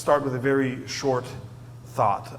start with a very short thought.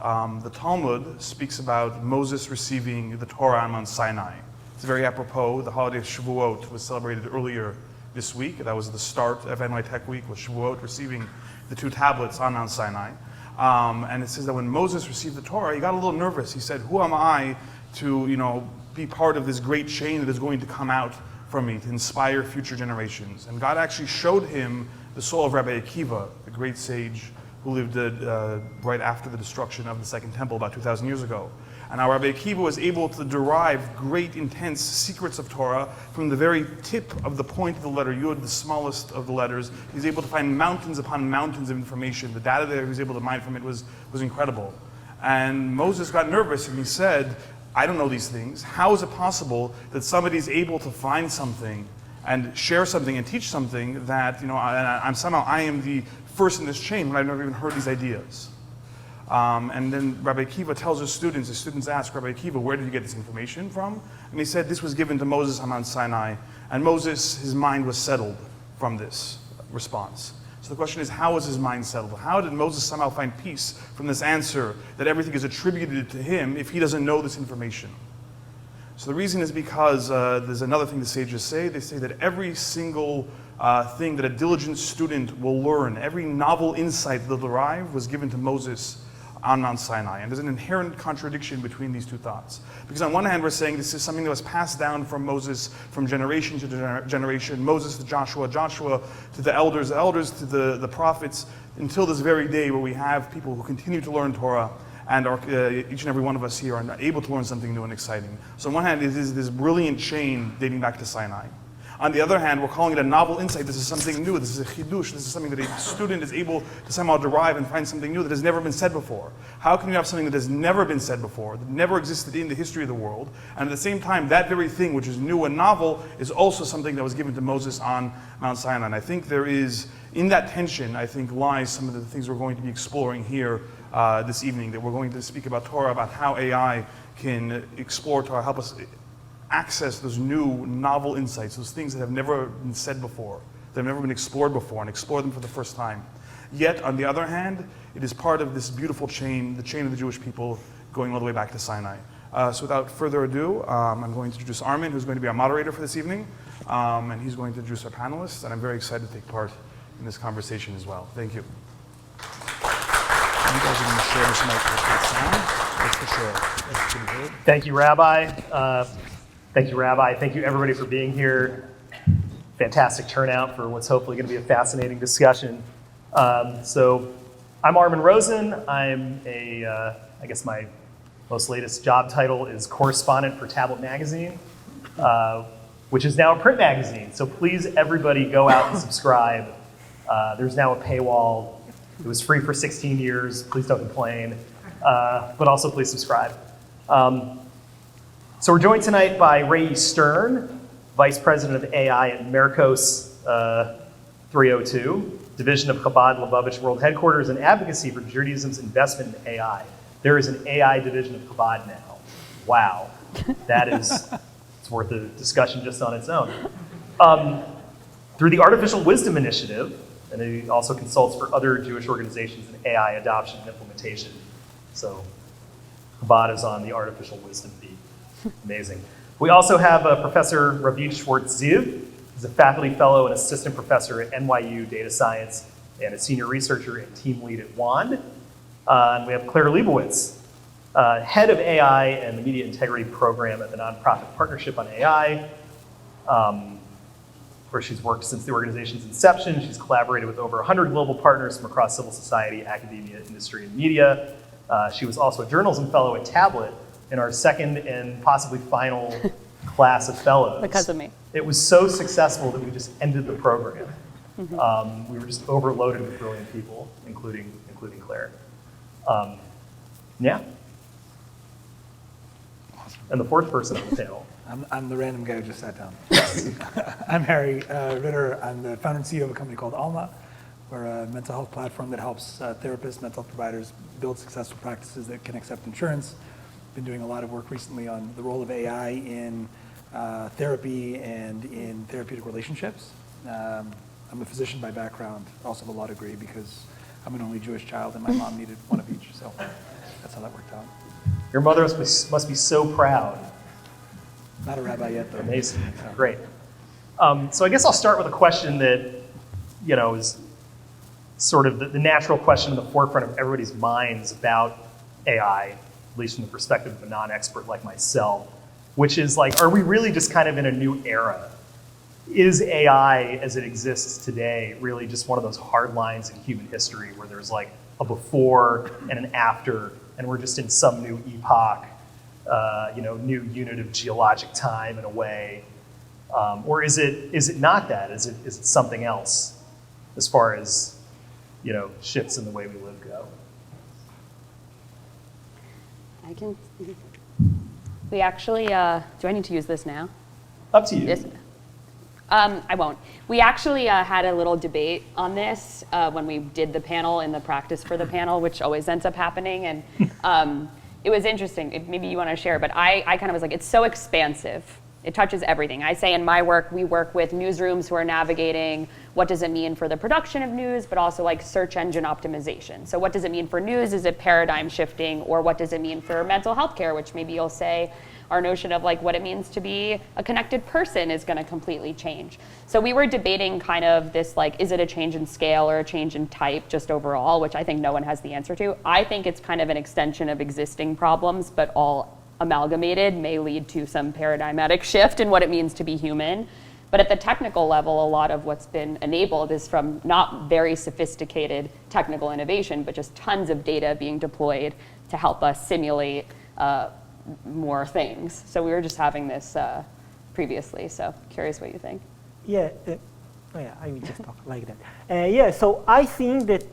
The Talmud speaks about Moses receiving the Torah on Mount Sinai. It's very apropos. The holiday of Shavuot was celebrated earlier this week. That was the start of NY Tech Week, with Shavuot receiving the 2 tablets on Mount Sinai. And it says that when Moses received the Torah, he got a little nervous. He said, who am I to be part of this great chain that is going to come out from me to inspire future generations? And God actually showed him the soul of Rabbi Akiva, the great sage who lived right after the destruction of the Second Temple about 2,000 years ago. And how Rabbi Akiva was able to derive great, intense secrets of Torah from the very tip of the point of the letter Yud, the smallest of the letters. He's able to find mountains upon mountains of information. The data that he was able to mine from it was incredible. And Moses got nervous and he said, I don't know these things. How is it possible that somebody is able to find something and share something and teach something that, I am the first in this chain when I've never even heard these ideas? And then Rabbi Akiva tells his students ask Rabbi Akiva, where did you get this information from? And he said this was given to Moses on Mount Sinai. And Moses, his mind was settled from this response. So the question is, how was his mind settled? How did Moses somehow find peace from this answer that everything is attributed to him if he doesn't know this information? So the reason is because there's another thing the sages say. They say that every single thing that a diligent student will learn, every novel insight they'll derive was given to Moses on Mount Sinai. And there's an inherent contradiction between these two thoughts. Because on one hand, we're saying this is something that was passed down from Moses from generation to generation, Moses to Joshua, Joshua to the elders to the prophets, until this very day where we have people who continue to learn Torah, and each and every one of us here are able to learn something new and exciting. So on one hand, it is this brilliant chain dating back to Sinai. On the other hand, we're calling it a novel insight. This is something new. This is a chidush. This is something that a student is able to somehow derive and find something new that has never been said before. How can you have something that has never been said before, that never existed in the history of the world, and at the same time, that very thing, which is new and novel, is also something that was given to Moses on Mount Sinai? And I think there is, in that tension, I think lies some of the things we're going to be exploring here this evening, that we're going to speak about Torah, about how AI can explore Torah, help us access those new, novel insights, those things that have never been said before, that have never been explored before, and explore them for the first time. Yet, on the other hand, it is part of this beautiful chain, the chain of the Jewish people, going all the way back to Sinai. So without further ado, I'm going to introduce Armin, who's going to be our moderator for this evening, and he's going to introduce our panelists, and I'm very excited to take part in this conversation as well. Thank you. You guys are going to share this mic with sound. That's for sure. That's pretty good. Thank you, Rabbi. Thank you, Rabbi. Thank you, everybody, for being here. Fantastic turnout for what's hopefully going to be a fascinating discussion. So I'm Armin Rosen. I'm I guess my most latest job title is correspondent for Tablet Magazine, which is now a print magazine. So please, everybody, go out and subscribe. There's now a paywall. It was free for 16 years. Please don't complain. But also, please subscribe. So we're joined tonight by Rayi Stern, Vice President of AI at Merkos 302, Division of Chabad Leibowicz World Headquarters, and Advocacy for Judaism's Investment in AI. There is an AI division of Chabad now. Wow. That is, it's worth a discussion just on its own. Through the Artificial Wisdom Initiative, and he also consults for other Jewish organizations in AI adoption and implementation. So Chabad is on the artificial wisdom beat. Amazing. We also have Professor Ravid Shwartz. He's a faculty fellow and assistant professor at NYU Data Science and a senior researcher and team lead at WAND. And we have Claire Leibowicz, head of AI and the Media Integrity Program at the Nonprofit Partnership on AI, where she's worked since the organization's inception. She's collaborated with over 100 global partners from across civil society, academia, industry, and media. She was also a journalism fellow at Tablet in our second and possibly final class of fellows. Because of me. It was so successful that we just ended the program. Mm-hmm. We were just overloaded with brilliant people, including Claire. Yeah. Awesome. And the fourth person on the panel. I'm the random guy who just sat down. I'm Harry Ritter. I'm the founder and CEO of a company called Alma. We're a mental health platform that helps therapists, mental health providers build successful practices that can accept insurance. Been doing a lot of work recently on the role of AI in therapy and in therapeutic relationships. I'm a physician by background, also have a law degree because I'm an only Jewish child, and my mom needed one of each. So that's how that worked out. Your mother must be so proud. Not a rabbi yet, though. Amazing. Great. So I guess I'll start with a question that, is sort of the natural question in the forefront of everybody's minds about AI, at least from the perspective of a non-expert like myself, which is like, are we really just kind of in a new era? Is AI, as it exists today, really just one of those hard lines in human history where there's like a before and an after, and we're just in some new epoch, new unit of geologic time in a way? Or is it not that? Is it something else as far as, shifts in the way we live go? We actually, do I need to use this now? Up to you. Yes. I won't. We actually had a little debate on this when we did the panel in the practice for the panel, which always ends up happening. And it was interesting. Maybe you want to share, but I kind of was like, it's so expansive. It touches everything. I say in my work, we work with newsrooms who are navigating what does it mean for the production of news, but also like search engine optimization. So what does it mean for news? Is it paradigm shifting? Or what does it mean for mental health care, which maybe you'll say our notion of like what it means to be a connected person is going to completely change. So we were debating kind of this like, is it a change in scale or a change in type just overall, which I think no one has the answer to. I think it's kind of an extension of existing problems, but all amalgamated may lead to some paradigmatic shift in what it means to be human. But at the technical level, a lot of what's been enabled is from not very sophisticated technical innovation, but just tons of data being deployed to help us simulate more things. So we were just having this previously, so curious what you think. Yeah, I will just talk like that. So I think that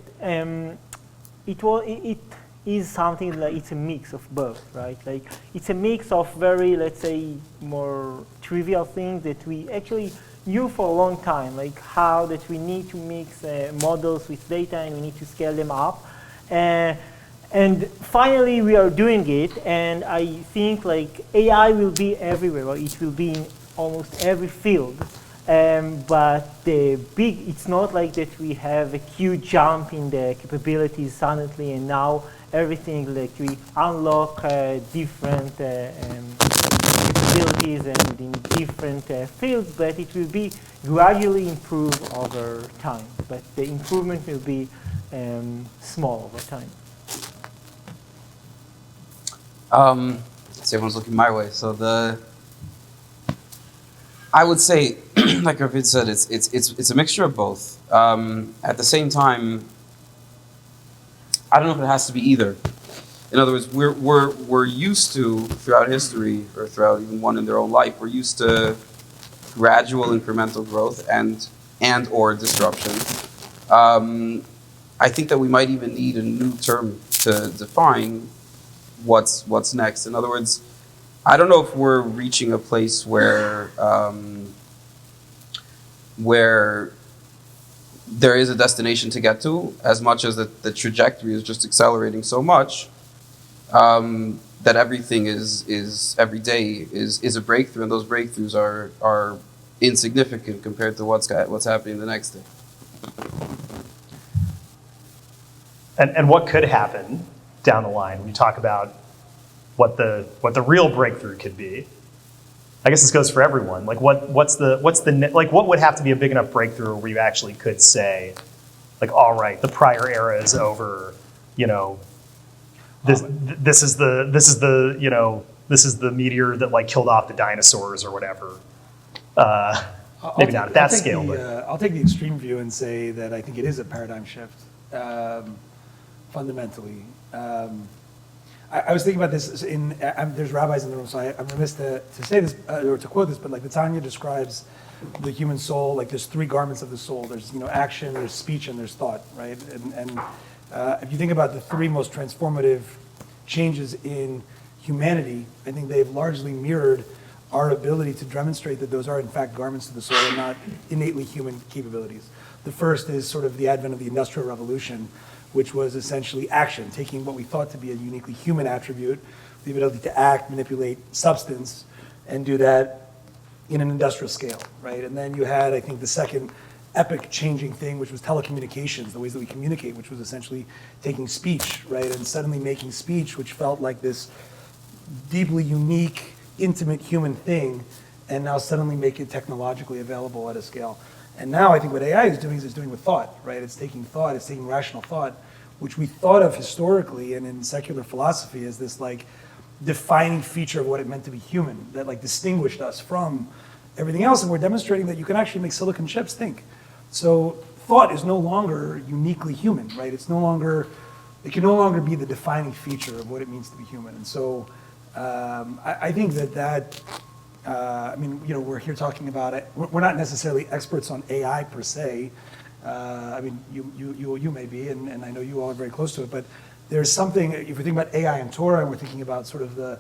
it is something like it's a mix of both, right? Like it's a mix of very, let's say, more trivial things that we actually knew for a long time, like how that we need to mix models with data and we need to scale them up. And finally, we are doing it, and I think like AI will be everywhere, or it will be in almost every field. But it's not like that we have a huge jump in the capabilities suddenly, and now everything like we unlock different capabilities and in different fields, but it will be gradually improved over time. But the improvement will be small over time. So everyone's looking my way. So I would say, like Ravid said, it's a mixture of both. At the same time, I don't know if it has to be either. In other words, we're used to throughout history, or throughout even one in their own life, we're used to gradual incremental growth and or disruption. I think that we might even need a new term to define what's next. In other words, I don't know if we're reaching a place where there is a destination to get to, as much as the trajectory is just accelerating so much that everything is every day is a breakthrough, and those breakthroughs are insignificant compared to what's happening the next day. And what could happen down the line when you talk about what the real breakthrough could be? I guess this goes for everyone. Like what would have to be a big enough breakthrough where you actually could say, like, all right, the prior era is over. This is the meteor that like killed off the dinosaurs or whatever. Maybe not at that scale, but I'll take the extreme view and say that I think it is a paradigm shift, fundamentally. I was thinking about this there's rabbis in the room, so I'm remiss to say this, or to quote this, but like the Tanya describes the human soul, like there's three garments of the soul. There's action, there's speech, and there's thought, right? And if you think about the three most transformative changes in humanity, I think they've largely mirrored our ability to demonstrate that those are in fact garments of the soul and not innately human capabilities. The first is sort of the advent of the Industrial Revolution, which was essentially action, taking what we thought to be a uniquely human attribute, the ability to act, manipulate substance, and do that in an industrial scale, right? And then you had, I think, the second epic-changing thing, which was telecommunications, the ways that we communicate, which was essentially taking speech, right, and suddenly making speech, which felt like this deeply unique, intimate human thing, and now suddenly make it technologically available at a scale. And now I think what AI is doing with thought, right? It's taking thought, it's taking rational thought, which we thought of historically and in secular philosophy as this like defining feature of what it meant to be human, that like distinguished us from everything else. And we're demonstrating that you can actually make silicon chips think. So thought is no longer uniquely human, right? It can no longer be the defining feature of what it means to be human. And so I think that I mean, you know, we're here talking about it. We're not necessarily experts on AI per se. I mean, you may be, and I know you all are very close to it, but there's something, if we're thinking about AI and Torah, and we're thinking about sort of the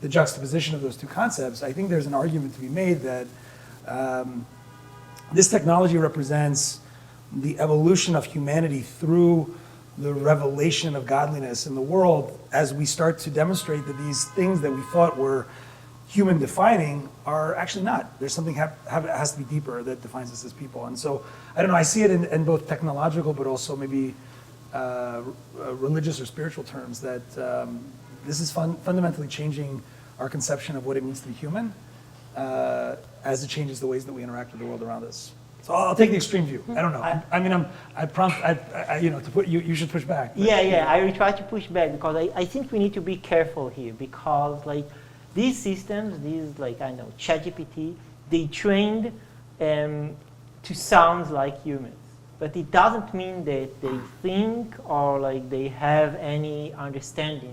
juxtaposition of those two concepts, I think there's an argument to be made that this technology represents the evolution of humanity through the revelation of godliness in the world as we start to demonstrate that these things that we thought were human defining are actually not. There's something has to be deeper that defines us as people. And so, I don't know, I see it in both technological but also maybe religious or spiritual terms that this is fundamentally changing our conception of what it means to be human as it changes the ways that we interact with the world around us. So I'll take the extreme view. I don't know. You know, to put you should push back. But, Yeah, I will try to push back because I think we need to be careful here because like these systems, these like, I know, ChatGPT, they trained to sound like humans. But it doesn't mean that they think or like they have any understanding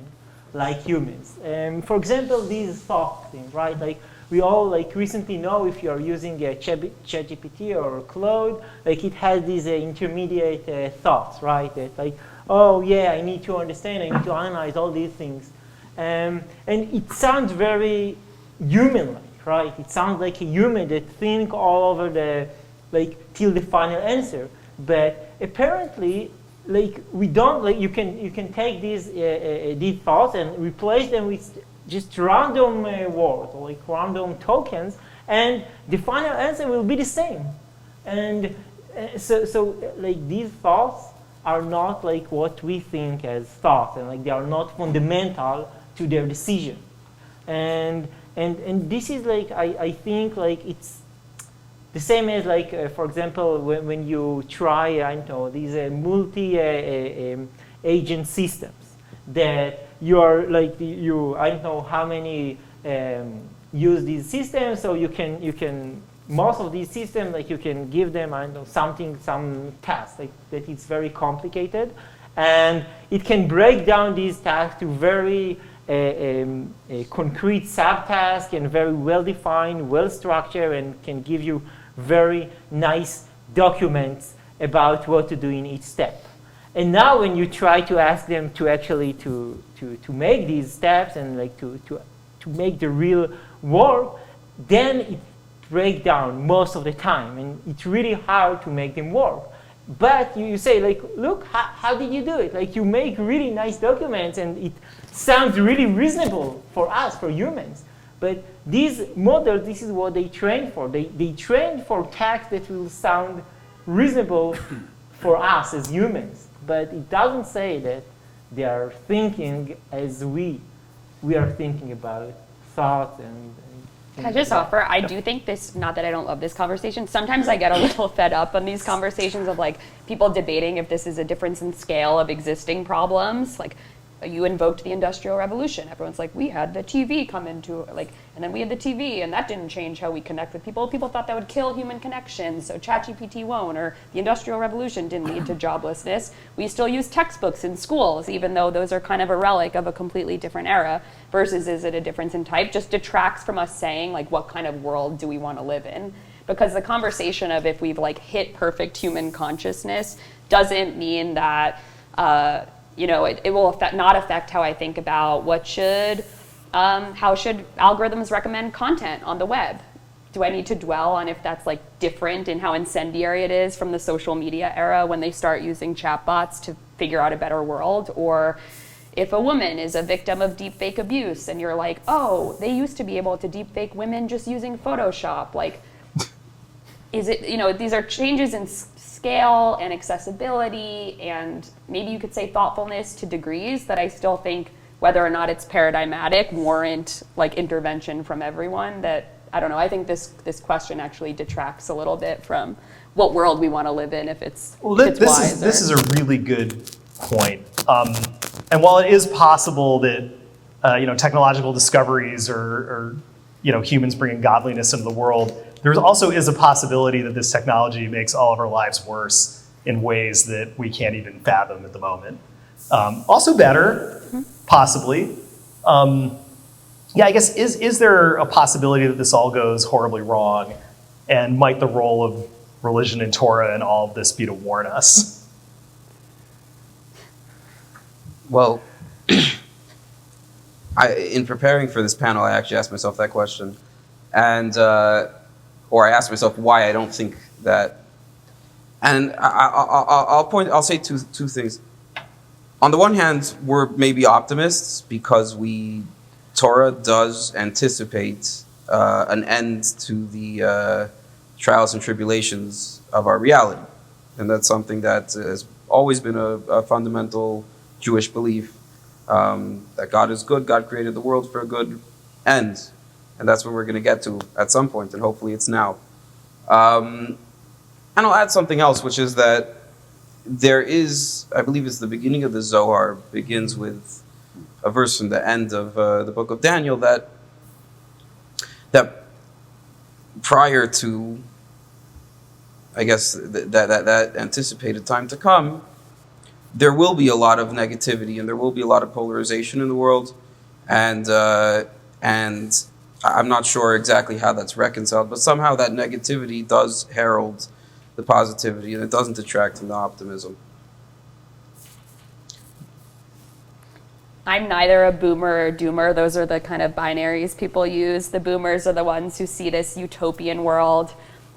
like humans. For example, these thought things, right? Like we all like recently know if you're using a ChatGPT or Claude, like it has these intermediate thoughts, right? That like, oh yeah, I need to understand, I need to analyze all these things. And it sounds very human-like, right? It sounds like a human that think all over the, like till the final answer. But apparently, like we don't like you can take these thoughts and replace them with just random words or like random tokens, and the final answer will be the same. And so like these thoughts are not like what we think as thoughts, and like they are not fundamental to their decision. And this is like I think like it's the same as like, for example, when you try, I know, these multi-agent systems that you are like, I don't know how many use these systems, so you can, most of these systems, like you can give them, I don't know, some task, like that it's very complicated. And it can break down these tasks to very concrete subtasks and very well-defined, well-structured, and can give you very nice documents about what to do in each step. And now when you try to ask them to actually to make these steps and like to make the real work, then it breaks down most of the time, and it's really hard to make them work. But you say like, look, how did you do it? Like you make really nice documents and it sounds really reasonable for us, for humans. But these models, this is what they train for. They train for tasks that will sound reasonable for us as humans. But it doesn't say that they are thinking as we are thinking about thoughts and Can I just offer, I do think this, not that I don't love this conversation, sometimes I get a little fed up on these conversations of like people debating if this is a difference in scale of existing problems. Like you invoked the Industrial Revolution. Everyone's like, we had the TV come into, like, and then we had the TV and that didn't change how we connect with people. People thought that would kill human connections, so ChatGPT won't, or the Industrial Revolution didn't lead to joblessness. We still use textbooks in schools, even though those are kind of a relic of a completely different era, versus is it a difference in type, just detracts from us saying, like, what kind of world do we want to live in? Because the conversation of if we've, like, hit perfect human consciousness doesn't mean that, it will not affect how I think about how should algorithms recommend content on the web. Do I need to dwell on if that's like different in how incendiary it is from the social media era when they start using chatbots to figure out a better world? Or if a woman is a victim of deepfake abuse and you're like, oh, they used to be able to deepfake women just using Photoshop, like, is it, these are changes in scale and accessibility and maybe you could say thoughtfulness to degrees that I still think, whether or not it's paradigmatic, warrant like intervention from everyone. That, I don't know, I think this question actually detracts a little bit from what world we want to live in if it's, this is a really good point. And while it is possible that technological discoveries or humans bringing godliness into the world, there also is a possibility that this technology makes all of our lives worse in ways that we can't even fathom at the moment. Also better, possibly. I guess, is there a possibility that this all goes horribly wrong? And might the role of religion and Torah and all of this be to warn us? Well, in preparing for this panel, I actually asked myself that question. And, or I asked myself why I don't think that. And I'll say two things. On the one hand, we're maybe optimists because Torah does anticipate an end to the trials and tribulations of our reality. And that's something that has always been a fundamental Jewish belief, that God is good, God created the world for a good end. And that's what we're going to get to at some point, and hopefully it's now. And I'll add something else, which is that there is, I believe it's the beginning of the Zohar, begins with a verse from the end of the book of Daniel that prior to, I guess, that anticipated time to come, there will be a lot of negativity and there will be a lot of polarization in the world, and I'm not sure exactly how that's reconciled, but somehow that negativity does herald the positivity and it doesn't detract from the optimism. I'm neither a boomer or a doomer. Those are the kind of binaries people use. The boomers are the ones who see this utopian world,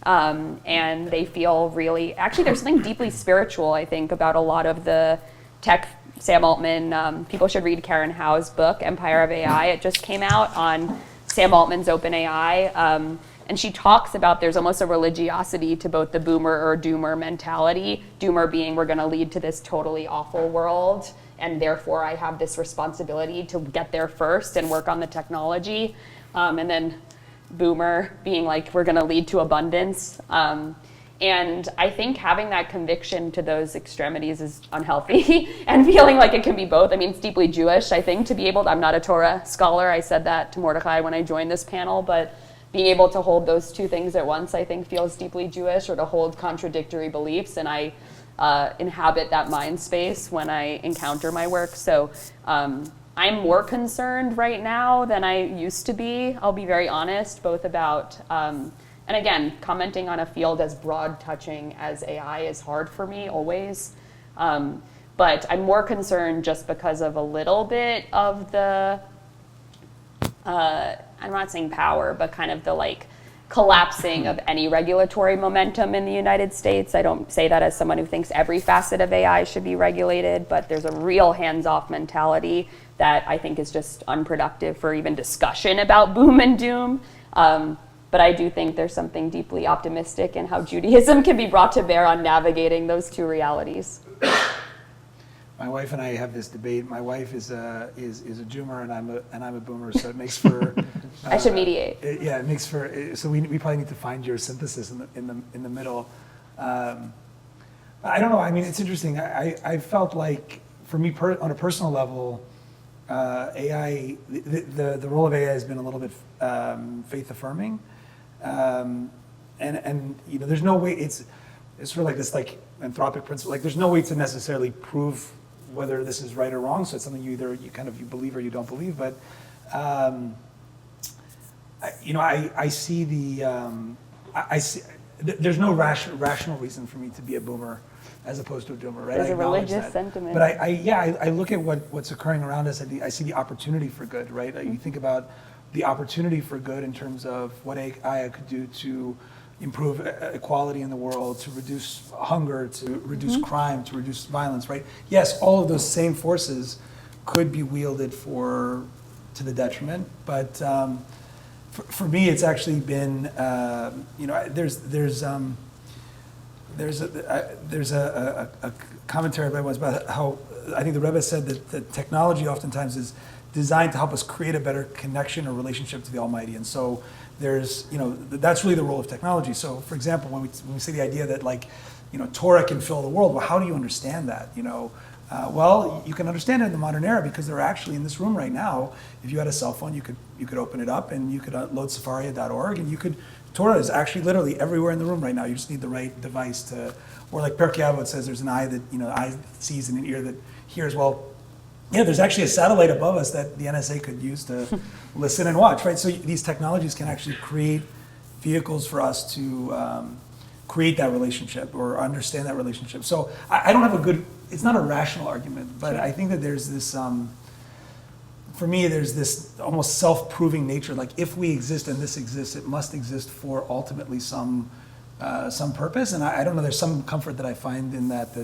and they feel really, actually there's something deeply spiritual, I think, about a lot of the tech. Sam Altman, people should read Karen Howe's book, Empire of AI. It just came out on Sam Altman's OpenAI. And she talks about there's almost a religiosity to both the boomer or doomer mentality. Doomer being we're going to lead to this totally awful world, and therefore I have this responsibility to get there first and work on the technology. And then boomer being like we're going to lead to abundance. And I think having that conviction to those extremities is unhealthy and feeling like it can be both. I mean, it's deeply Jewish, I think, to be able to, I'm not a Torah scholar. I said that to Mordecai when I joined this panel, but being able to hold those two things at once, I think, feels deeply Jewish, or to hold contradictory beliefs. And I inhabit that mind space when I encounter my work. So I'm more concerned right now than I used to be. I'll be very honest, both about, and again, commenting on a field as broad touching as AI is hard for me always. But I'm more concerned just because of a little bit of the, I'm not saying power, but kind of the like collapsing of any regulatory momentum in the United States. I don't say that as someone who thinks every facet of AI should be regulated, but there's a real hands-off mentality that I think is just unproductive for even discussion about boom and doom. But I do think there's something deeply optimistic in how Judaism can be brought to bear on navigating those two realities. My wife and I have this debate. My wife is a Joomer and I'm a boomer, so it makes for. I should mediate. It makes for. So we probably need to find your synthesis in the middle. I don't know. I mean, it's interesting. I felt like for me on a personal level, AI, the role of AI has been a little bit faith affirming, and there's no way it's sort of like this like anthropic principle. Like there's no way to necessarily prove whether this is right or wrong. So it's something you believe or you don't believe. But I see there's no rational reason for me to be a boomer as opposed to a doomer, right? There's a religious sentiment. But I look at what's occurring around us. I see the opportunity for good, right? You think about the opportunity for good in terms of what AI could do to improve equality in the world, to reduce hunger, to reduce crime, to reduce violence, right? Yes, all of those same forces could be wielded to the detriment, but For me, it's actually been, there's a commentary I read once about how I think the Rebbe said that technology oftentimes is designed to help us create a better connection or relationship to the Almighty, and so that's really the role of technology. So, for example, when we say the idea that Torah can fill the world, well, how do you understand that? Well, you can understand it in the modern era because they're actually in this room right now. If you had a cell phone, you could open it up and you could load Safari.org, and Torah is actually literally everywhere in the room right now. You just need the right device to, or like Pirkei Avot says, there's an eye that eye sees and an ear that hears. Well, yeah, there's actually a satellite above us that the NSA could use to listen and watch, right? So these technologies can actually create vehicles for us to create that relationship or understand that relationship. So I don't have it's not a rational argument, but I think that there's this, for me, there's this almost self-proving nature. Like if we exist and this exists, it must exist for ultimately some purpose. And I don't know, there's some comfort that I find in that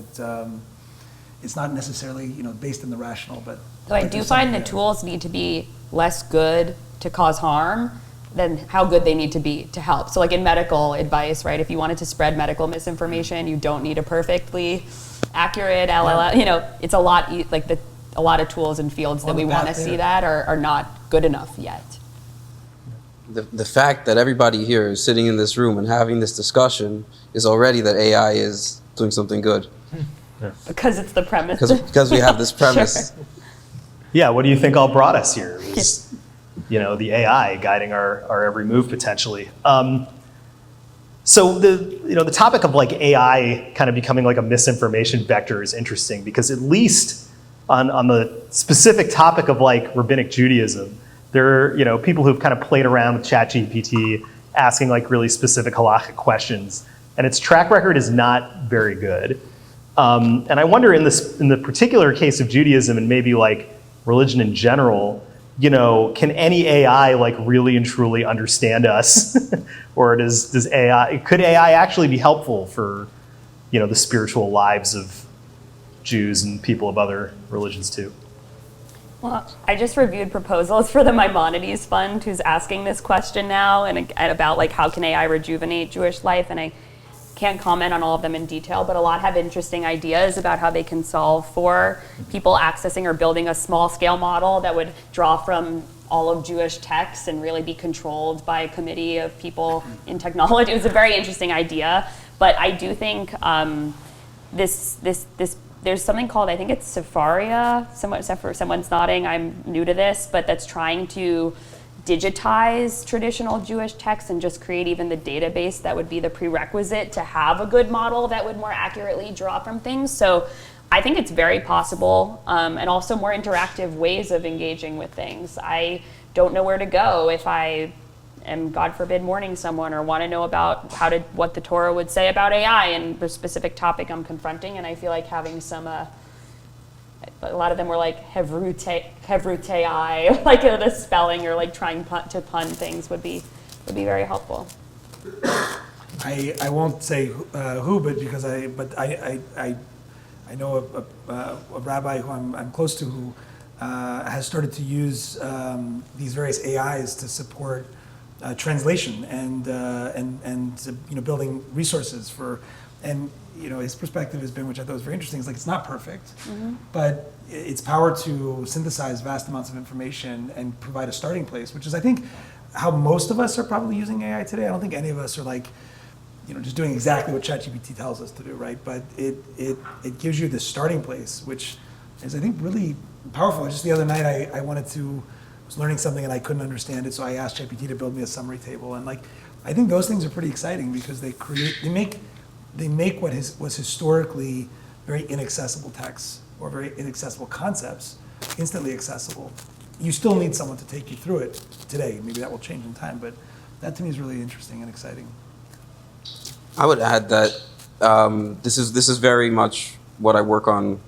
it's not necessarily based in the rational, but. So I do find the tools need to be less good to cause harm than how good they need to be to help. So like in medical advice, right? If you wanted to spread medical misinformation, you don't need a perfectly accurate LLM. It's a lot a lot of tools and fields that we want to see that are not good enough yet. The fact that everybody here is sitting in this room and having this discussion is already that AI is doing something good. Because it's the premise. Because we have this premise. Sure. Yeah, what do you think all brought us here? It was, the AI guiding our every move potentially. So the topic of AI kind of becoming like a misinformation vector is interesting because at least on the specific topic of rabbinic Judaism, there are people who've kind of played around with ChatGPT, asking really specific halachic questions, and its track record is not very good. And I wonder in the particular case of Judaism and maybe religion in general, can any AI really and truly understand us? Or could AI actually be helpful for, the spiritual lives of Jews and people of other religions too? Well, I just reviewed proposals for the Maimonides Fund, who's asking this question now, and about how can AI rejuvenate Jewish life, and I can't comment on all of them in detail, but a lot have interesting ideas about how they can solve for people accessing or building a small-scale model that would draw from all of Jewish texts and really be controlled by a committee of people in technology. It was a very interesting idea, but I do think there's something called, I think it's Sepharia. Someone's nodding. I'm new to this, but that's trying to digitize traditional Jewish texts and just create even the database that would be the prerequisite to have a good model that would more accurately draw from things. So I think it's very possible, and also more interactive ways of engaging with things. I don't know where to go if I am, God forbid, mourning someone or want to know about what the Torah would say about AI and the specific topic I'm confronting, and I feel like having some a lot of them were hevrutei, the spelling or trying to pun things would be very helpful. I won't say who, but I know a rabbi who I'm close to who has started to use these various AIs to support translation and building resources for. And his perspective has been, which I thought was very interesting, is it's not perfect, but its power to synthesize vast amounts of information and provide a starting place, which is, I think, how most of us are probably using AI today. I don't think any of us are just doing exactly what ChatGPT tells us to do, right? But it gives you this starting place, which is, I think, really powerful. Just the other night, I was learning something and I couldn't understand it, so I asked ChatGPT to build me a summary table. And I think those things are pretty exciting because they make what was historically very inaccessible texts or very inaccessible concepts instantly accessible. You still need someone to take you through it today. Maybe that will change in time, but that to me is really interesting and exciting. I would add that this is very much what I work on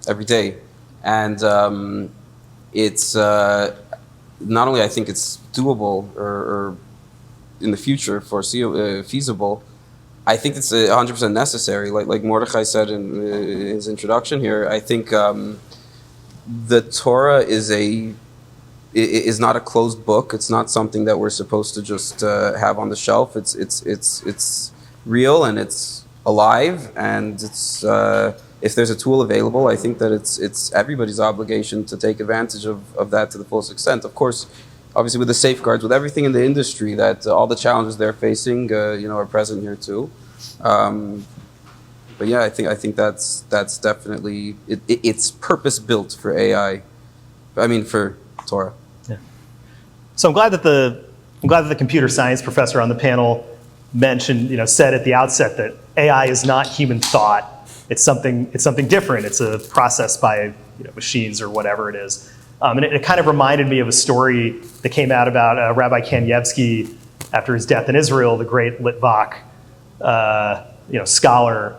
every day, and it's not only I think it's doable or in the future feasible. I think it's 100% necessary. Like Mordechai said in his introduction here, I think the Torah is is not a closed book. It's not something that we're supposed to just have on the shelf. It's real and it's alive, and it's if there's a tool available, I think that it's everybody's obligation to take advantage of that to the fullest extent. Of course, obviously with the safeguards, with everything in the industry, that all the challenges they're facing, are present here too. But yeah, I think that's definitely it's purpose built for AI. I mean for Torah. Yeah. So I'm glad that the computer science professor on the panel mentioned, said at the outset that AI is not human thought. It's something different. It's a process by machines or whatever it is. And it kind of reminded me of a story that came out about Rabbi Kanievsky after his death in Israel, the great Litvak, scholar.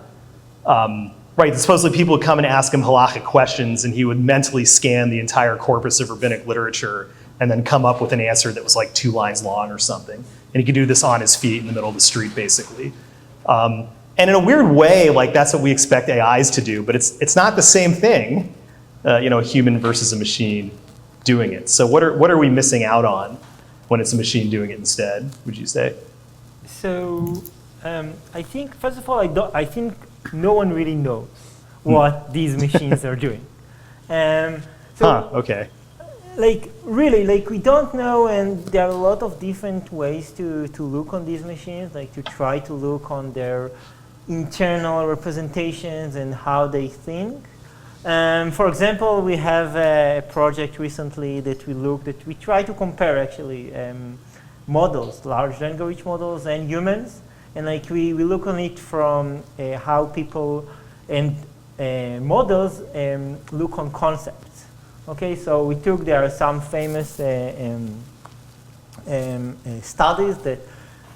Right, supposedly people would come and ask him halachic questions, and he would mentally scan the entire corpus of rabbinic literature and then come up with an answer that was like 2 lines long or something. And he could do this on his feet in the middle of the street, basically. And in a weird way, like that's what we expect AIs to do, but it's not the same thing, a human versus a machine doing it. So what are we missing out on when it's a machine doing it instead, would you say? So I think, first of all, I think no one really knows what these machines are doing. Okay. We don't know, and there are a lot of different ways to look on these machines, like to try to look on their internal representations and how they think. For example, we have a project recently that we try to compare actually models, large language models and humans, and we look on it from how people and models look on concepts. Okay, so there are some famous studies that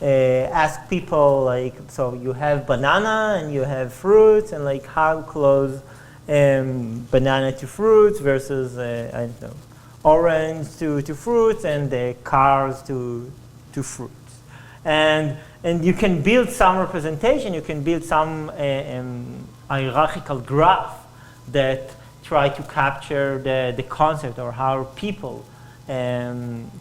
ask people so you have banana and you have fruits, and how close banana to fruits versus I don't know, orange to fruits, and cars to fruits. And you can build some representation, you can build some hierarchical graph that try to capture the concept, or how people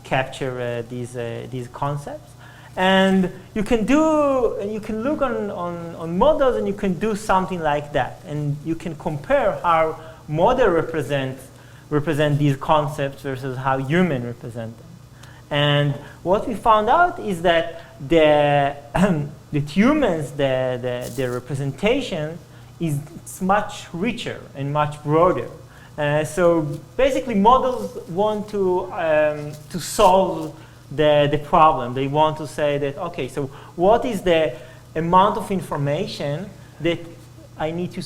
capture these concepts. And you can look on models, and you can do something like that. And you can compare how model represent these concepts versus how human represent them. And what we found out is that the humans, the representation is much richer and much broader. So basically, models want to solve the problem. They want to say that, okay, so what is the amount of information that I need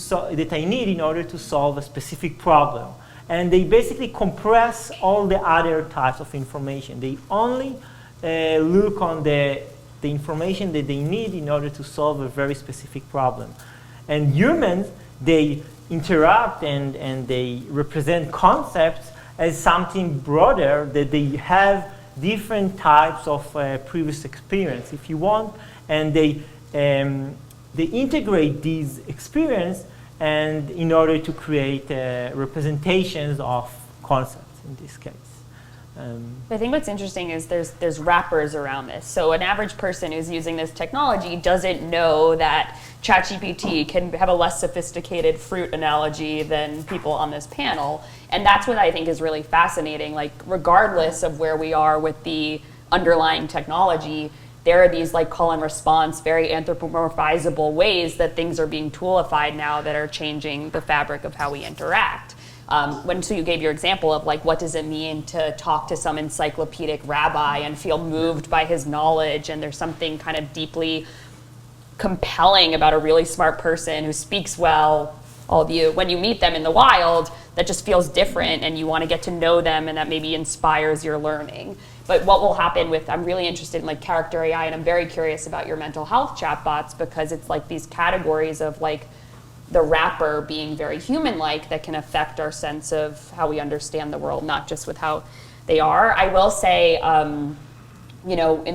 in order to solve a specific problem? And they basically compress all the other types of information. They only look on the information that they need in order to solve a very specific problem. And humans, they interrupt and they represent concepts as something broader, that they have different types of previous experience, if you want, and they integrate these experience and in order to create representations of concepts in this case. I think what's interesting is there's wrappers around this. So an average person who's using this technology doesn't know that ChatGPT can have a less sophisticated fruit analogy than people on this panel. And that's what I think is really fascinating. Regardless of where we are with the underlying technology, there are these call and response, very anthropomorphizable ways that things are being toolified now that are changing the fabric of how we interact. So you gave your example of what does it mean to talk to some encyclopedic rabbi and feel moved by his knowledge, and there's something kind of deeply compelling about a really smart person who speaks well. All of you, when you meet them in the wild, that just feels different, and you want to get to know them, and that maybe inspires your learning. But what will happen I'm really interested in character AI, and I'm very curious about your mental health chatbots, because it's these categories of the wrapper being very human-like that can affect our sense of how we understand the world, not just with how they are. I will say, in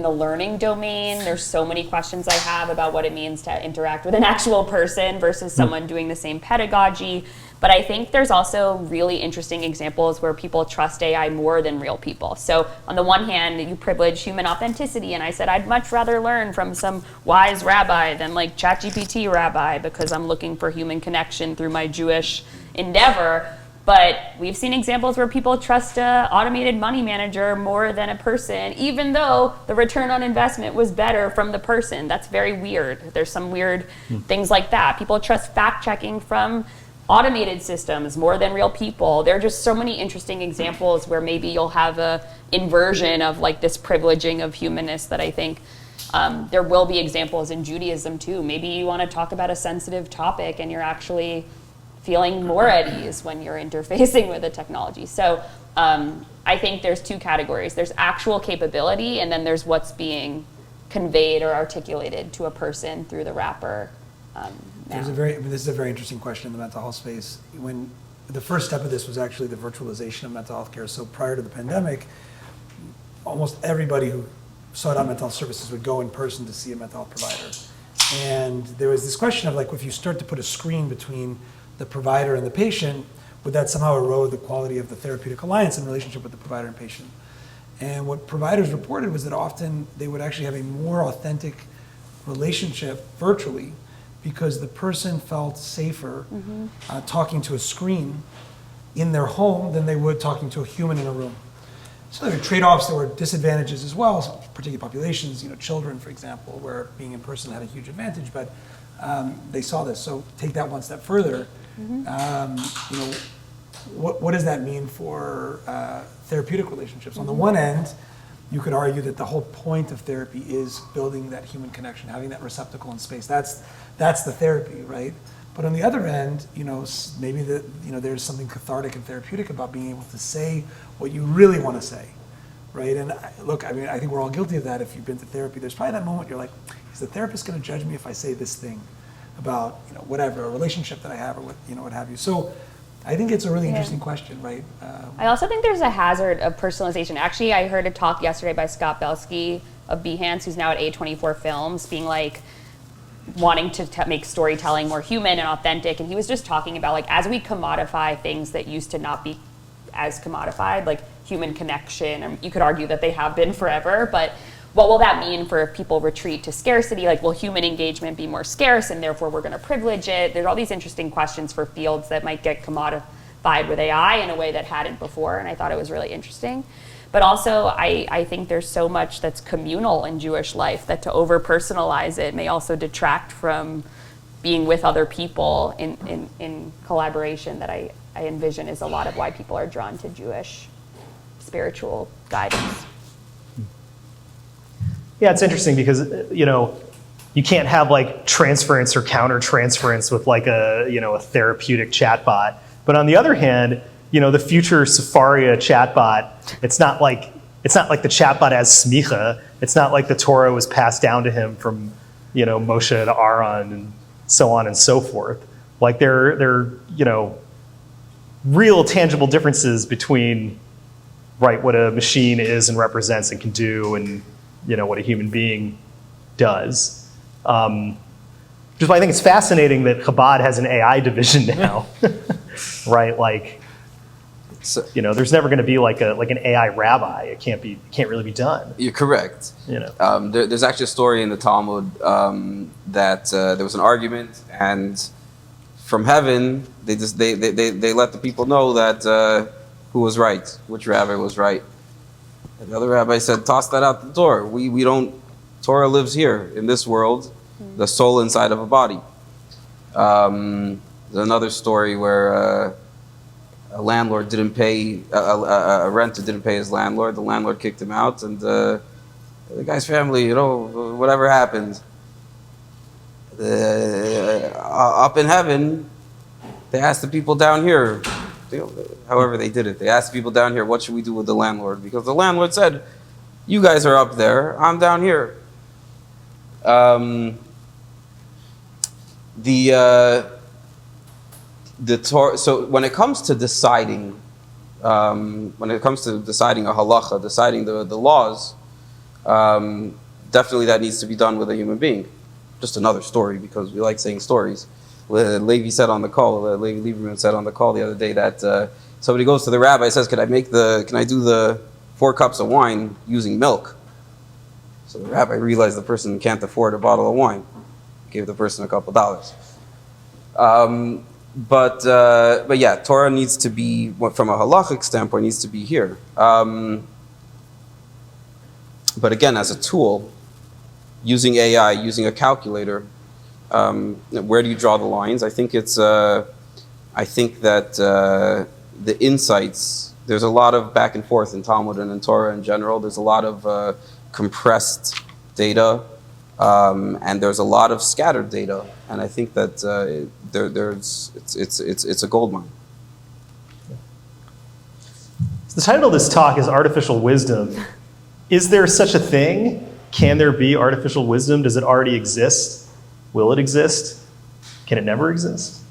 the learning domain, there's so many questions I have about what it means to interact with an actual person versus someone doing the same pedagogy. But I think there's also really interesting examples where people trust AI more than real people. So on the one hand, you privilege human authenticity, and I said I'd much rather learn from some wise rabbi than like ChatGPT rabbi because I'm looking for human connection through my Jewish endeavor. But we've seen examples where people trust an automated money manager more than a person, even though the return on investment was better from the person. That's very weird. There's some weird things like that. People trust fact checking from automated systems more than real people. There are just so many interesting examples where maybe you'll have a inversion of like this privileging of humanness that I think there will be examples in Judaism too. Maybe you want to talk about a sensitive topic and you're actually feeling more at ease when you're interfacing with the technology. So I think there's two categories. There's actual capability, and then there's what's being conveyed or articulated to a person through the wrapper. This is a very interesting question in the mental health space. When the first step of this was actually the virtualization of mental health care. So prior to the pandemic, almost everybody who sought out mental health services would go in person to see a mental health provider. And there was this question of like, if you start to put a screen between the provider and the patient, would that somehow erode the quality of the therapeutic alliance and relationship with the provider and patient? And what providers reported was that often they would actually have a more authentic relationship virtually because the person felt safer talking to a screen in their home than they would talking to a human in a room. So there were trade-offs, there were disadvantages as well, so particular populations, children, for example, where being in person had a huge advantage, but they saw this. So take that one step further. What does that mean for therapeutic relationships? On the one end, you could argue that the whole point of therapy is building that human connection, having that receptacle in space. That's the therapy, right? But on the other end, maybe there's something cathartic and therapeutic about being able to say what you really want to say, right? And look, I think we're all guilty of that. If you've been to therapy, there's probably that moment you're like, is the therapist going to judge me if I say this thing about whatever, a relationship that I have or what have you? So I think it's a really interesting question, right? I also think there's a hazard of personalization. Actually, I heard a talk yesterday by Scott Belsky of Behance, who's now at A24 Films, being like, wanting to make storytelling more human and authentic, and he was just talking about like as we commodify things that used to not be as commodified, like human connection, and you could argue that they have been forever, but what will that mean for if people retreat to scarcity? Like, will human engagement be more scarce and therefore we're going to privilege it? There's all these interesting questions for fields that might get commodified with AI in a way that hadn't before, and I thought it was really interesting. But also, I think there's so much that's communal in Jewish life that to over-personalize it may also detract from being with other people in collaboration that I envision is a lot of why people are drawn to Jewish spiritual guidance. Yeah, it's interesting because, you can't have like transference or counter-transference with like a therapeutic chatbot. But on the other hand, the future Safaria chatbot, it's not like the chatbot has smicha. It's not like the Torah was passed down to him from, Moshe to Aaron and so on and so forth. Like there are real tangible differences between, right, what a machine is and represents and can do and, what a human being does. Which is why I think it's fascinating that Chabad has an AI division now, right? Like, So, there's never going to be like an AI rabbi. It can't really be done. you're correct. There's actually a story in the Talmud that there was an argument, and from heaven they let the people know that who was right, which rabbi was right. And the other rabbi said, "Toss that out the door. We don't. Torah lives here in this world, the soul inside of a body." There's another story where a landlord didn't pay, a renter didn't pay his landlord. The landlord kicked him out, and the guy's family, whatever happened, up in heaven, they asked the people down here, however they did it, they asked the people down here, what should we do with the landlord? Because the landlord said, you guys are up there, I'm down here. The Torah. So when it comes to deciding, a halacha, deciding the laws, definitely that needs to be done with a human being. Just another story because we like saying stories. Levi said on the call, Levi Lieberman said on the call the other day that somebody goes to the rabbi and says, can I do the 4 cups of wine using milk? So the rabbi realized the person can't afford a bottle of wine. Gave the person a couple dollars. But yeah, Torah needs to be, from a halachic standpoint, needs to be here. But again, as a tool, using AI, using a calculator, where do you draw the lines? I think that the insights, there's a lot of back and forth in Talmud and in Torah in general. There's a lot of compressed data, and there's a lot of scattered data. And I think that it's a gold mine. The title of this talk is Artificial Wisdom. Is there such a thing? Can there be artificial wisdom? Does it already exist? Will it exist? Can it never exist?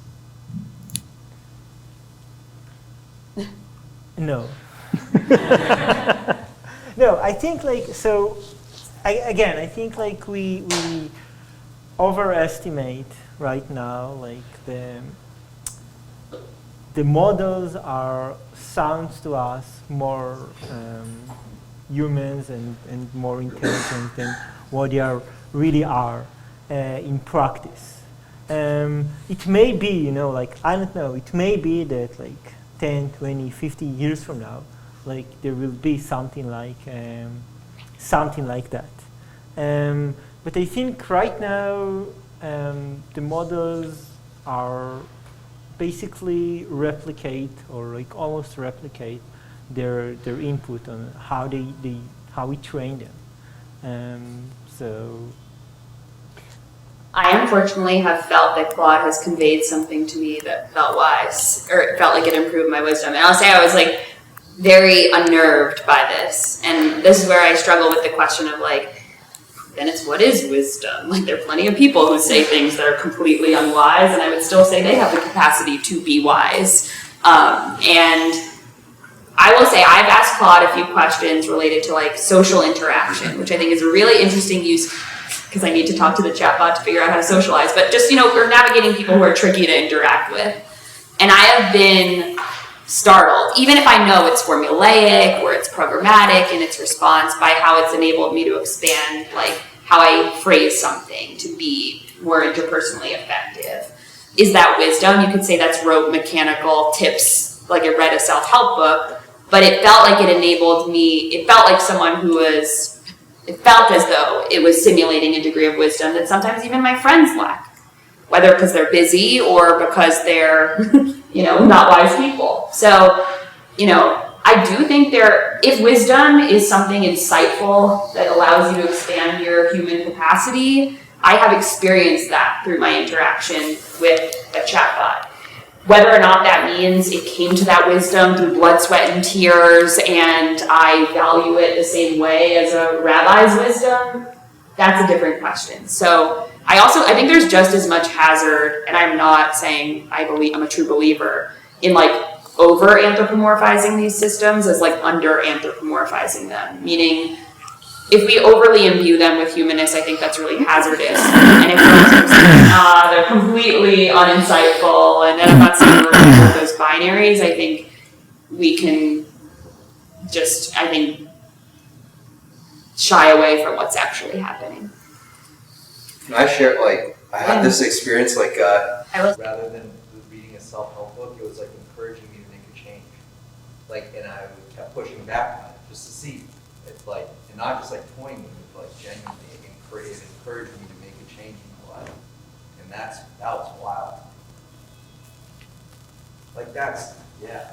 No. No, I think I think we overestimate right now, the models sounds to us more humans and more intelligent than what they really are in practice. It may be, I don't know, it may be that 10, 20, 50 years from now, there will be something like that. But I think right now the models are basically replicate or almost replicate their input on how we train them. So I unfortunately have felt that Claude has conveyed something to me that felt wise, or it felt like it improved my wisdom. And I'll say I was very unnerved by this. And this is where I struggle with the question of then it's what is wisdom? There are plenty of people who say things that are completely unwise, and I would still say they have the capacity to be wise. And I will say I've asked Claude a few questions related to social interaction, which I think is a really interesting use because I need to talk to the chatbot to figure out how to socialize. But just, we're navigating people who are tricky to interact with. And I have been startled, even if I know it's formulaic or it's programmatic in its response, by how it's enabled me to expand how I phrase something to be more interpersonally effective. Is that wisdom? You could say that's rote mechanical tips, I read a self-help book, but it felt like it enabled me, it felt like someone who was, it felt as though it was simulating a degree of wisdom that sometimes even my friends lack, whether because they're busy or because they're, not wise people. So, I do think if wisdom is something insightful that allows you to expand your human capacity, I have experienced that through my interaction with a chatbot. Whether or not that means it came to that wisdom through blood, sweat, and tears, and I value it the same way as a rabbi's wisdom, that's a different question. So I think there's just as much hazard, and I'm not saying I'm a true believer in over anthropomorphizing these systems as under anthropomorphizing them. Meaning, if we overly imbue them with humanness, I think that's really hazardous. And if we're saying, they're completely uninsightful, and then I'm not saying we're going to hold those binaries, I think we can just, shy away from what's actually happening. Can I share, I had this experience, rather than reading a self-help book, it was encouraging me to make a change. And I kept pushing back on it just to see, and not just toying with it, but genuinely, it encouraged me to make a change in my life. And that was wild. Yeah.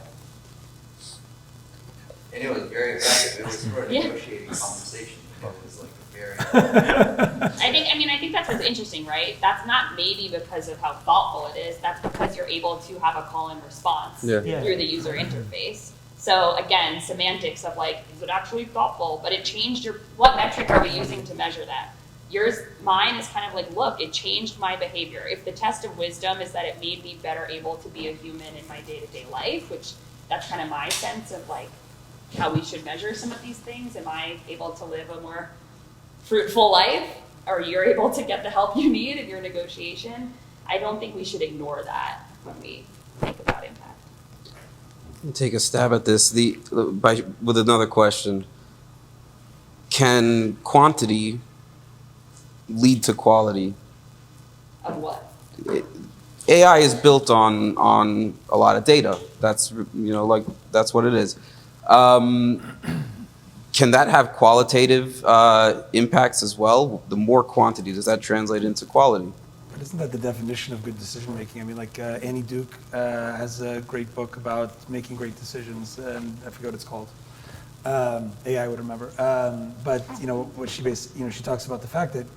And it was very effective. It was sort of a negotiating conversation, but it was very. I think that's what's interesting, right? That's not maybe because of how thoughtful it is. That's because you're able to have a call and response through the user interface. So again, semantics of is it actually thoughtful? But it changed what metric are we using to measure that? Mine is kind of look, it changed my behavior. If the test of wisdom is that it made me better able to be a human in my day-to-day life, which that's kind of my sense of how we should measure some of these things. Am I able to live a more fruitful life? Or you're able to get the help you need in your negotiation? I don't think we should ignore that when we think about impact. Take a stab at this with another question. Can quantity lead to quality? Of what? AI is built on a lot of data. That's that's what it is. Can that have qualitative impacts as well? The more quantity, does that translate into quality? But isn't that the definition of good decision making? I mean, like Annie Duke has a great book about making great decisions, and I forget what it's called. AI would remember. But what she she talks about the fact that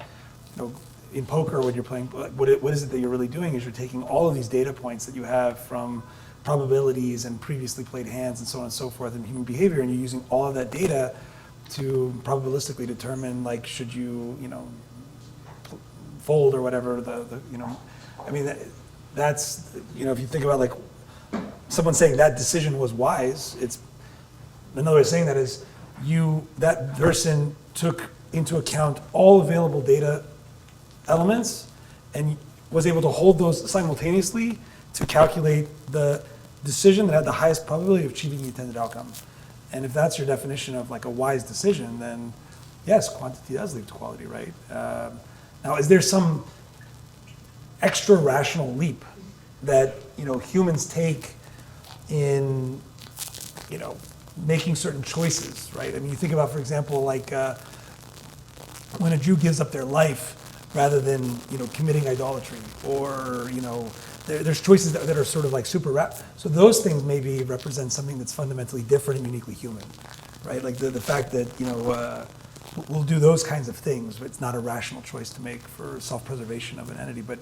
in poker, when you're playing, what is it that you're really doing is you're taking all of these data points that you have from probabilities and previously played hands and so on and so forth in human behavior, and you're using all of that data to probabilistically determine, like, should you, fold or whatever. I mean, that's if you think about like someone saying that decision was wise, it's another way of saying that is that person took into account all available data elements and was able to hold those simultaneously to calculate the decision that had the highest probability of achieving the intended outcome. And if that's your definition of like a wise decision, then yes, quantity does lead to quality, right? Now, is there some extra rational leap that humans take in making certain choices, right? I mean, you think about, for example, like when a Jew gives up their life rather than committing idolatry, or there's choices that are sort of like super so those things maybe represent something that's fundamentally different and uniquely human, right? Like the fact that we'll do those kinds of things, but it's not a rational choice to make for self-preservation of an entity. But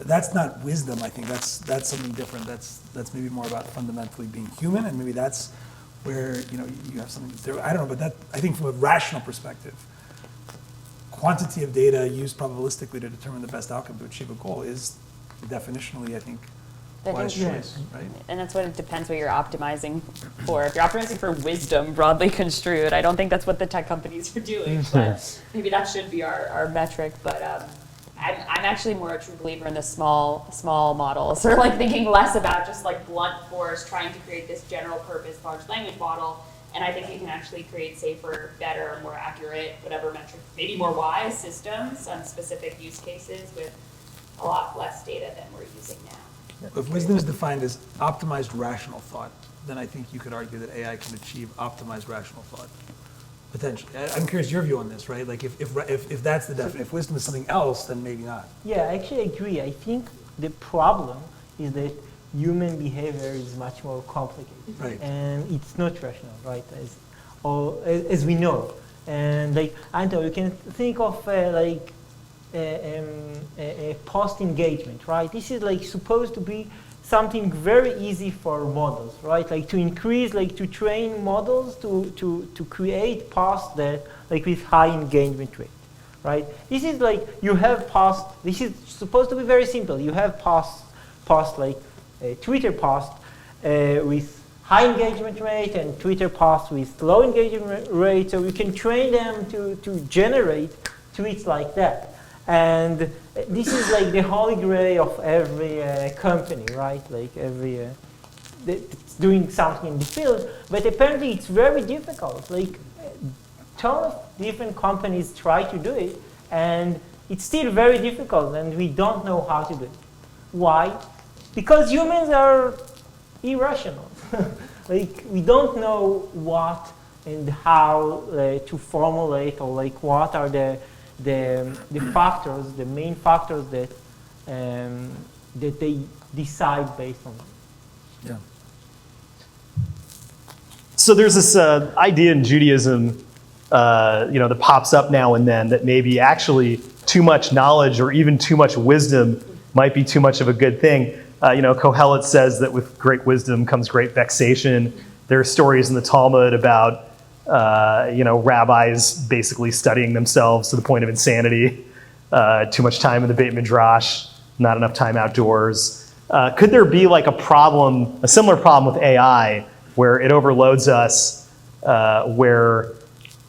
that's not wisdom. I think that's something different. That's maybe more about fundamentally being human, and maybe that's where you have something there. I don't know, but I think from a rational perspective, quantity of data used probabilistically to determine the best outcome to achieve a goal is definitionally, I think, wise choice, right? And that's what it depends what you're optimizing for. If you're optimizing for wisdom, broadly construed, I don't think that's what the tech companies are doing, but maybe that should be our metric. But I'm actually more a true believer in the small models, or like thinking less about just like blunt force, trying to create this general purpose large language model. And I think you can actually create safer, better, more accurate, whatever metric, maybe more wise systems on specific use cases with a lot less data than we're using now. If wisdom is defined as optimized rational thought, then I think you could argue that AI can achieve optimized rational thought, potentially. I'm curious your view on this, right? Like if that's the definition, if wisdom is something else, then maybe not. Yeah, I actually agree. I think the problem is that human behavior is much more complicated, Right. and it's not rational, right? As we know, and like Anton, you can think of a post engagement, right? This is like supposed to be something very easy for models, right? Like to increase, like to train models to create posts that like with high engagement rate, right? This is like you have posts. This is supposed to be very simple. You have posts like a Twitter post with high engagement rate and Twitter posts with low engagement rate, so you can train them to generate tweets like that. And this is like the holy grail of every company, right? Like every that's doing something in the field, but apparently it's very difficult. Like a ton of different companies try to do it, and it's still very difficult, and we don't know how to do it. Why? Because humans are irrational. Like we don't know what and how to formulate, or like what are the factors, the main factors that they decide based on. Yeah. So there's this idea in Judaism, that pops up now and then, that maybe actually too much knowledge or even too much wisdom might be too much of a good thing. Kohelet says that with great wisdom comes great vexation. There are stories in the Talmud about rabbis basically studying themselves to the point of insanity, too much time in the Beit Midrash, not enough time outdoors. Could there be like a similar problem with AI, where it overloads us, where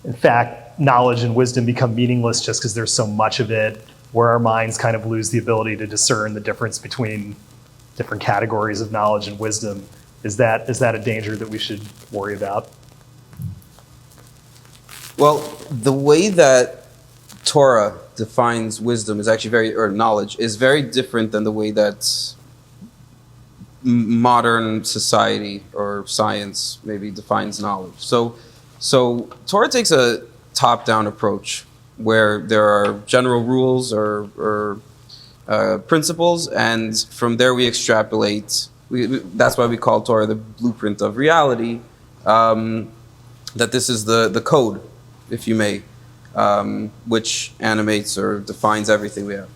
in fact knowledge and wisdom become meaningless just because there's so much of it, where our minds kind of lose the ability to discern the difference between different categories of knowledge and wisdom. Is that a danger that we should worry about? Well, the way that Torah defines wisdom is actually or knowledge is very different than the way that modern society or science maybe defines knowledge. So Torah takes a top-down approach where there are general rules or principles, and from there we extrapolate. That's why we call Torah the blueprint of reality, that this is the code, if you may, which animates or defines everything we have.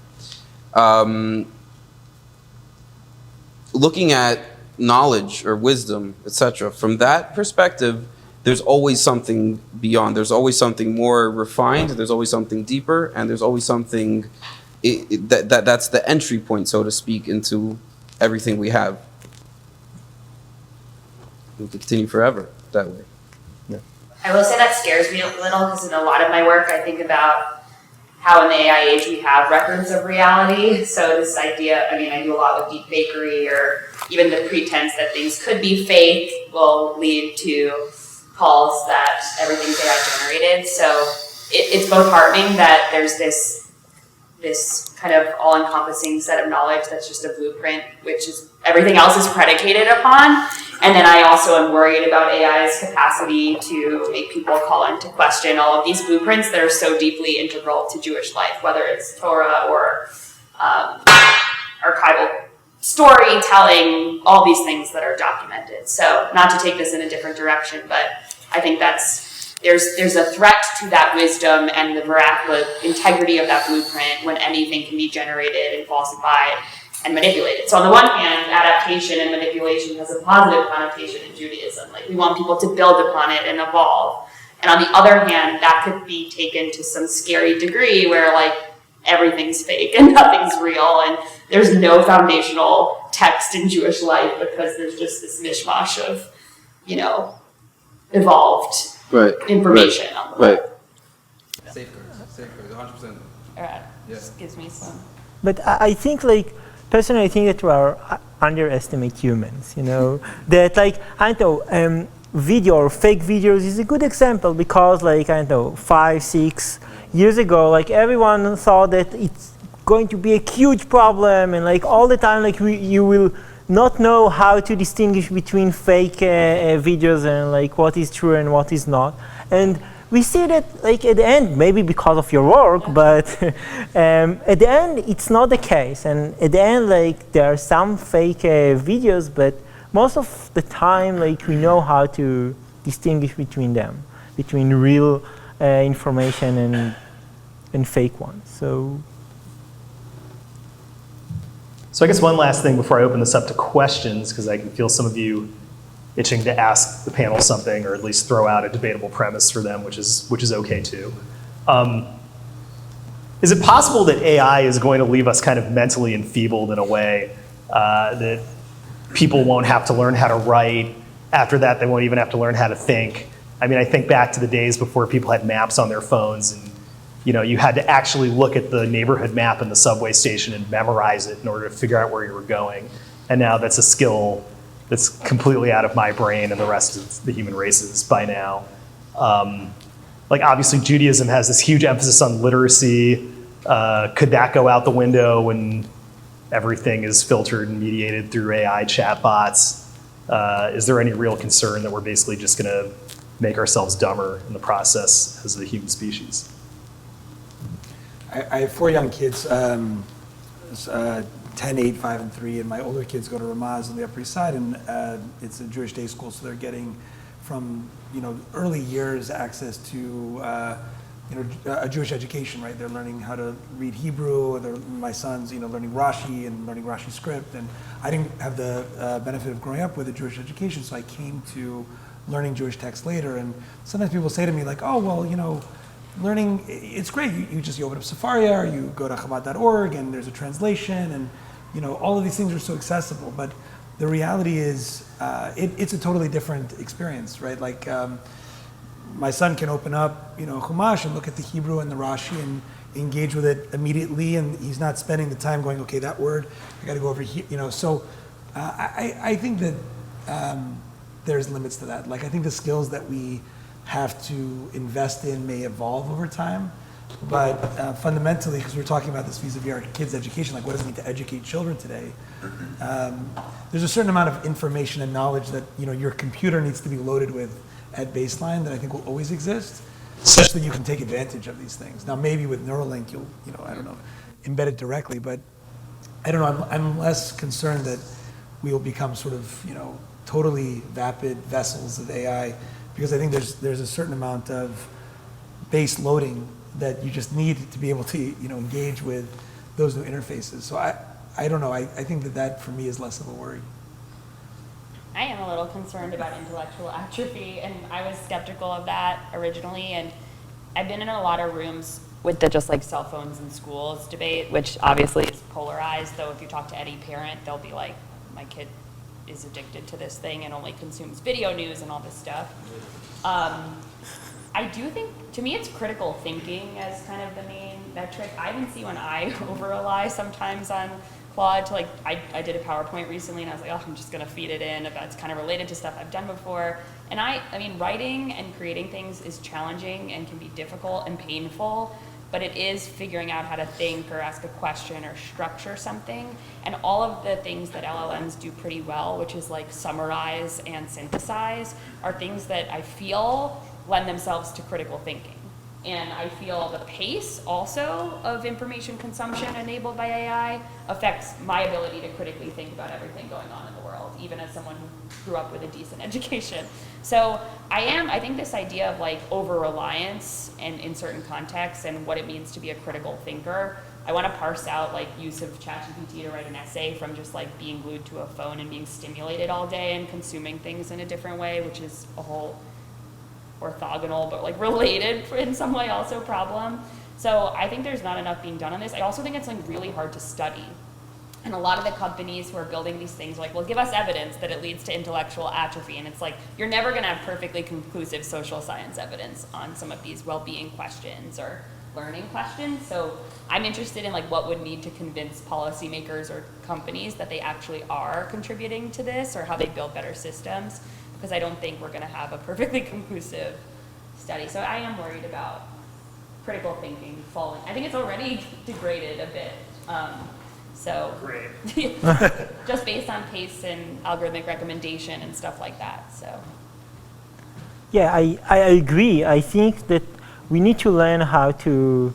Looking at knowledge or wisdom, etc., from that perspective, there's always something beyond. There's always something more refined. There's always something deeper, and there's always something that's the entry point, so to speak, into everything we have. We can continue forever that way. Yeah. I will say that scares me a little because in a lot of my work, I think about how in the AI age we have records of reality. So this idea, I do a lot with deep fakery, or even the pretense that things could be fake will lead to calls that everything's AI generated. So it's both heartening that there's this kind of all-encompassing set of knowledge that's just a blueprint, which is everything else is predicated upon. And then I also am worried about AI's capacity to make people call into question all of these blueprints that are so deeply integral to Jewish life, whether it's Torah or archival storytelling, all these things that are documented. So not to take this in a different direction, but I think there's a threat to that wisdom and the integrity of that blueprint when anything can be generated and falsified and manipulated. So on the one hand, adaptation and manipulation has a positive connotation in Judaism. Like, we want people to build upon it and evolve. And on the other hand, that could be taken to some scary degree where like everything's fake and nothing's real and there's no foundational text in Jewish life because there's just this mishmash of, evolved information on the web. Safeguards, 100%. Just gives me some. But I think, personally, I think that we are underestimate humans, that, video or fake videos is a good example because, 5, 6 years ago, everyone thought that it's going to be a huge problem, and, all the time, you will not know how to distinguish between fake videos and, what is true and what is not. And we see that, at the end, maybe because of your work, but at the end, it's not the case. And at the end, there are some fake videos, but most of the time, we know how to distinguish between them, between real information and fake ones. So I guess one last thing before I open this up to questions, because I can feel some of you itching to ask the panel something, or at least throw out a debatable premise for them, which is okay too. Is it possible that AI is going to leave us kind of mentally enfeebled in a way that people won't have to learn how to write? After that, they won't even have to learn how to think. I think back to the days before people had maps on their phones, and you had to actually look at the neighborhood map in the subway station and memorize it in order to figure out where you were going. And now that's a skill that's completely out of my brain and the rest of the human races by now. Obviously Judaism has this huge emphasis on literacy. Could that go out the window when everything is filtered and mediated through AI chatbots? Is there any real concern that we're basically just going to make ourselves dumber in the process as a human species? I have 4 young kids, 10, 8, 5, and 3, and my older kids go to Ramaz on the Upper East Side, and it's a Jewish day school, so they're getting from early years access to a Jewish education, right? They're learning how to read Hebrew. My son's learning Rashi and learning Rashi script, and I didn't have the benefit of growing up with a Jewish education, so I came to learning Jewish text later. And sometimes people say to me oh well, learning, it's great. You open up Safaria, or you go to Chabad.org, and there's a translation, and all of these things are so accessible. But the reality is, it's a totally different experience, right? My son can open up, Chumash and look at the Hebrew and the Rashi, and engage with it immediately, and he's not spending the time going, okay, that word, I got to go over here, So I think that there's limits to that. Like, I think the skills that we have to invest in may evolve over time, but fundamentally, because we're talking about this vis-a-vis our kids' education, like what does it mean to educate children today? There's a certain amount of information and knowledge that your computer needs to be loaded with at baseline that I think will always exist, such that you can take advantage of these things. Now, maybe with Neuralink, you'll, I don't know, embed it directly, but I don't know, I'm less concerned that we will become sort of, totally vapid vessels of AI, because I think there's a certain amount of base loading that you just need to be able to, engage with those new interfaces. So I don't know, I think that for me is less of a worry. I am a little concerned about intellectual atrophy, and I was skeptical of that originally, and I've been in a lot of rooms with the just like cell phones in schools debate, which obviously is polarized, though if you talk to any parent, they'll be like, my kid is addicted to this thing and only consumes video news and all this stuff. I do think, to me, it's critical thinking as kind of the main metric. I even see when I over-rely sometimes on Claude to I did a PowerPoint recently and I was like, oh, I'm just gonna feed it in. That's kind of related to stuff I've done before. And I mean, writing and creating things is challenging and can be difficult and painful, but it is figuring out how to think or ask a question or structure something. And all of the things that LLMs do pretty well, which is like summarize and synthesize, are things that I feel lend themselves to critical thinking. And I feel the pace also of information consumption enabled by AI affects my ability to critically think about everything going on in the world, even as someone who grew up with a decent education. So I think this idea of like over-reliance and in certain contexts and what it means to be a critical thinker, I want to parse out like use of ChatGPT to write an essay from just like being glued to a phone and being stimulated all day and consuming things in a different way, which is a whole orthogonal but like related in some way also problem. So I think there's not enough being done on this. I also think it's like really hard to study. And a lot of the companies who are building these things are like, well, give us evidence that it leads to intellectual atrophy. And it's like, you're never going to have perfectly conclusive social science evidence on some of these well-being questions or learning questions. So I'm interested in like what would need to convince policymakers or companies that they actually are contributing to this or how they build better systems, because I don't think we're going to have a perfectly conclusive study. So I am worried about critical thinking falling. I think it's already degraded a bit. So just based on pace and algorithmic recommendation and stuff like that. So yeah, I agree. I think that we need to learn how to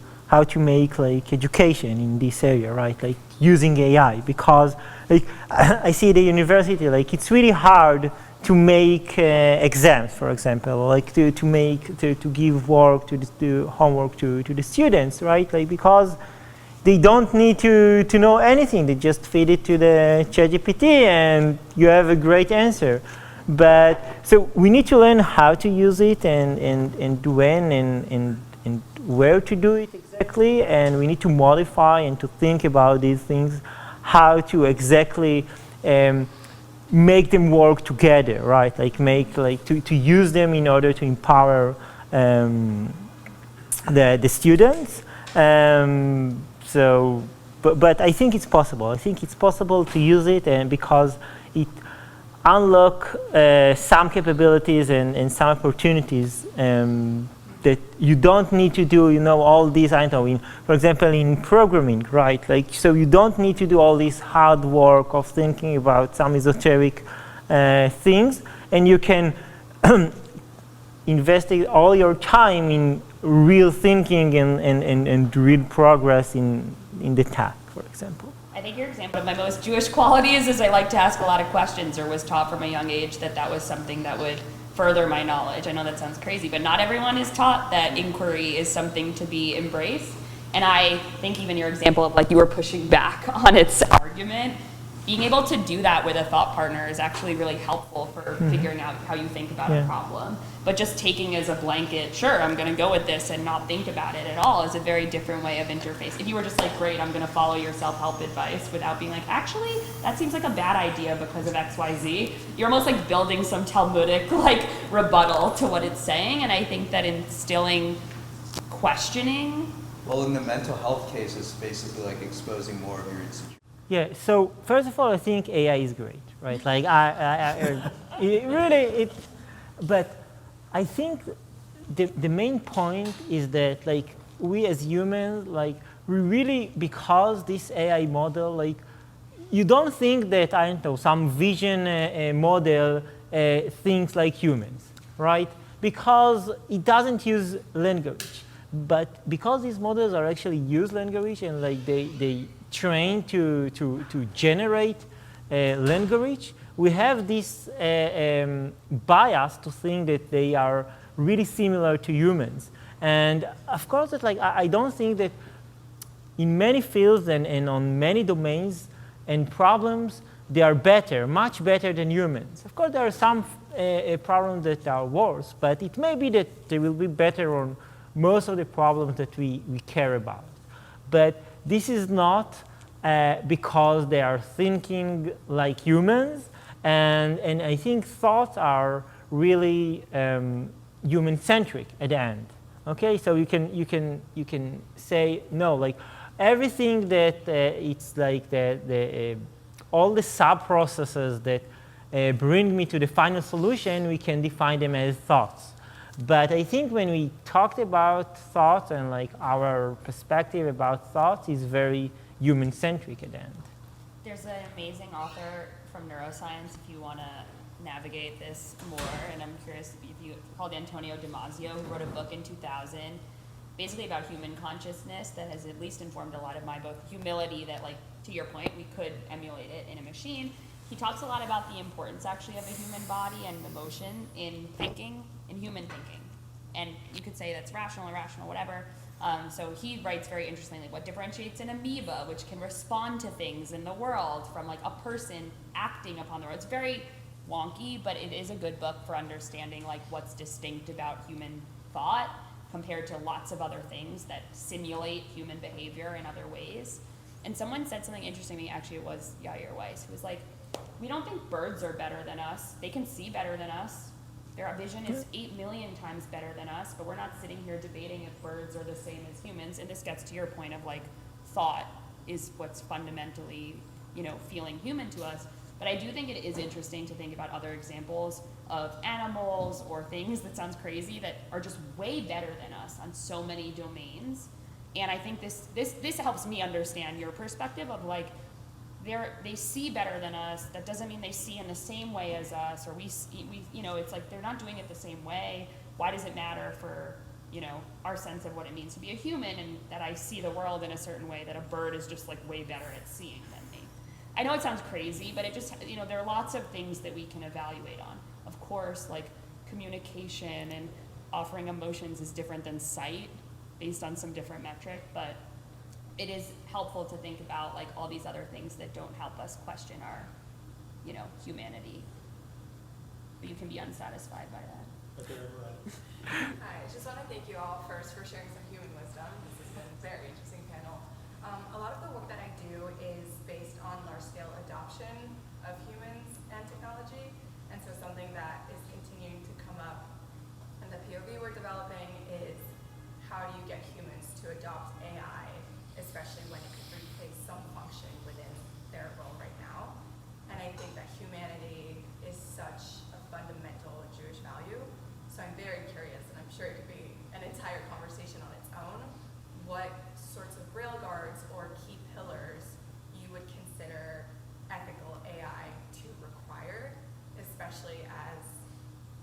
make like education in this area, right? Like using AI, because like I see at the university, like it's really hard to make exams, for example, like to give work to do homework to the students, right? Like because they don't need to know anything. They just feed it to the ChatGPT and you have a great answer. But so we need to learn how to use it and when and where to do it exactly. And we need to modify and to think about these things, how to exactly make them work together, right? Like to use them in order to empower the students. So, but I think it's possible. I think it's possible to use it, and because it unlock some capabilities and some opportunities that you don't need to do, all these, for example, in programming, right? Like, so you don't need to do all this hard work of thinking about some esoteric things, and you can invest all your time in real thinking and real progress in the task, for example. I think your example of my most Jewish qualities is I like to ask a lot of questions, or was taught from a young age that was something that would further my knowledge. I know that sounds crazy, but not everyone is taught that inquiry is something to be embraced. And I think even your example of like you were pushing back on its argument, being able to do that with a thought partner is actually really helpful for figuring out how you think about a problem. But just taking as a blanket, sure, I'm going to go with this and not think about it at all is a very different way of interface. If you were just like, great, I'm going to follow your self-help advice without being like, actually, that seems like a bad idea because of X, Y, Z, you're almost like building some Talmudic like rebuttal to what it's saying. And I think that instilling questioning Well, in the mental health case, it's basically like exposing more of your insecurities. Yeah, so first of all, I think AI is great, right? Like, but I think the main point is that, like, we as humans, like, we really, because this AI model, like, you don't think that, I don't know, some vision model thinks like humans, right? Because it doesn't use language. But because these models are actually use language and like they train to generate language, we have this bias to think that they are really similar to humans. And of course, that, like, I don't think that in many fields and on many domains and problems, they are better, much better than humans. Of course, there are some problems that are worse, but it may be that they will be better on most of the problems that we care about. But this is not because they are thinking like humans, and I think thoughts are really human-centric at the end. Okay, so you can say no, like everything that it's like all the sub-processes that bring me to the final solution, we can define them as thoughts. But I think when we talked about thoughts and like our perspective about thoughts is very human-centric at the end. There's an amazing author from neuroscience, if you want to navigate this more, and I'm curious if you, called Antonio Damasio, who wrote a book in 2000, basically about human consciousness that has at least informed a lot of my both humility that, like, to your point, we could emulate it in a machine. He talks a lot about the importance actually of a human body and emotion in thinking, in human thinking. And you could say that's rational, irrational, whatever. So he writes very interestingly what differentiates an amoeba, which can respond to things in the world, from like a person acting upon the world. It's very wonky, but it is a good book for understanding like what's distinct about human thought compared to lots of other things that simulate human behavior in other ways. And someone said something interesting to me, actually it was Yair Weiss, who was like, we don't think birds are better than us. They can see better than us. Their vision is 8 million times better than us, but we're not sitting here debating if birds are the same as humans. And this gets to your point of like thought is what's fundamentally, you know, feeling human to us. But I do think it is interesting to think about other examples of animals or things that sounds crazy that are just way better than us on so many domains. And I think this helps me understand your perspective of like, they see better than us. That doesn't mean they see in the same way as us, or we you know, it's like they're not doing it the same way. Why does it matter for, you know, our sense of what it means to be a human, and that I see the world in a certain way that a bird is just like way better at seeing than me? I know it sounds crazy, but it just, you know, there are lots of things that we can evaluate on. Of course, like communication and offering emotions is different than sight based on some different metric, but it is helpful to think about like all these other things that don't help us question our, you know, humanity. But you can be unsatisfied by that. Hi, I just want to thank you all first for sharing some human wisdom. This has been a very interesting panel. A lot of the work that I do is based on large-scale adoption of humans and technology, and so something that is continuing to come up in the POV we're developing is how do you get humans to adopt AI, especially when it could replace some function within their role right now. And I think that humanity is such a fundamental Jewish value. So I'm very curious, and I'm sure it could be an entire conversation on its own, what sorts of rail guards or key pillars you would consider ethical AI to require, especially as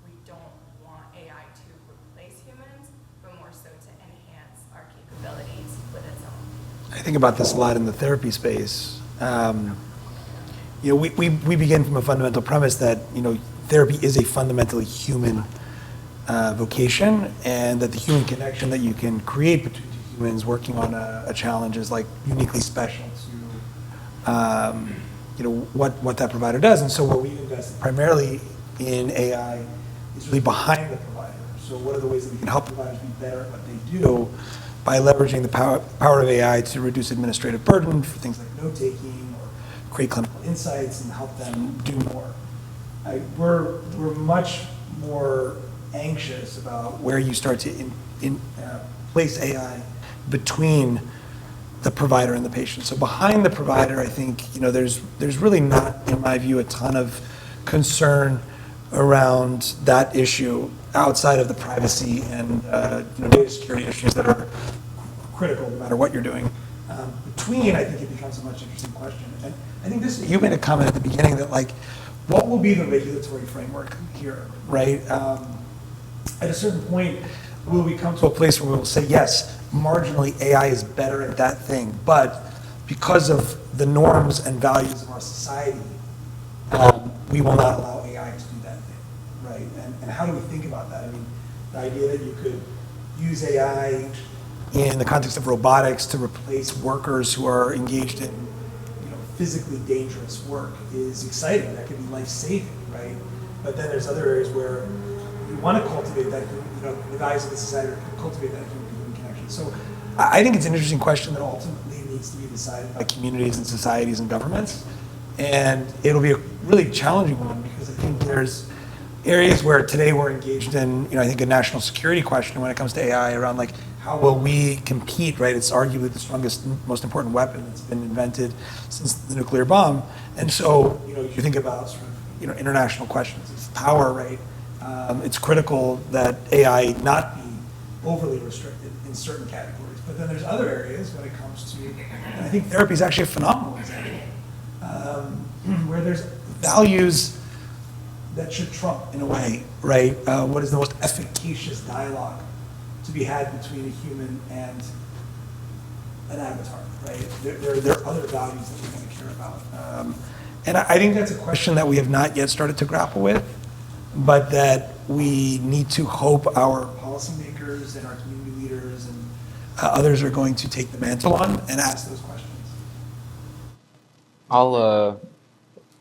we don't want AI to replace humans, but more so to enhance our capabilities with its own. I think about this a lot in the therapy space. You know, we begin from a fundamental premise that, you know, therapy is a fundamentally human vocation, and that the human connection that you can create between two humans working on a challenge is like uniquely special to, you know, what that provider does. And so what we invest primarily in AI is really behind the provider. So what are the ways that we can help providers be better at what they do by leveraging the power of AI to reduce administrative burden for things like note-taking or create clinical insights and help them do more. We're much more anxious about where you start to place AI between the provider and the patient. So behind the provider, I think, there's really not, in my view, a ton of concern around that issue outside of the privacy and data security issues that are critical no matter what you're doing. Between, I think it becomes a much interesting question. And I think you made a comment at the beginning that what will be the regulatory framework here, right? At a certain point, will we come to a place where we will say, yes, marginally AI is better at that thing, but because of the norms and values of our society, we will not allow AI to do that thing, right? And how do we think about that? I mean, the idea that you could use AI in the context of robotics to replace workers who are engaged in physically dangerous work is exciting. That could be life-saving, right? But then there's other areas where you want to cultivate that, the values of the society cultivate that human connection. So I think it's an interesting question that ultimately needs to be decided by communities and societies and governments. And it'll be a really challenging one because I think there's areas where today we're engaged in, I think a national security question when it comes to AI around how will we compete, right? It's arguably the strongest, most important weapon that's been invented since the nuclear bomb. And so, you think about sort of, international questions of power, right? It's critical that AI not be overly restricted in certain categories. But then there's other areas when it comes to, and I think therapy is actually a phenomenal example, where there's values that should trump in a way, right? What is the most efficacious dialogue to be had between a human and an avatar, right? There are other values that we're going to care about. And I think that's a question that we have not yet started to grapple with, but that we need to hope our policymakers and our community leaders and others are going to take the mantle on and ask those questions. I'll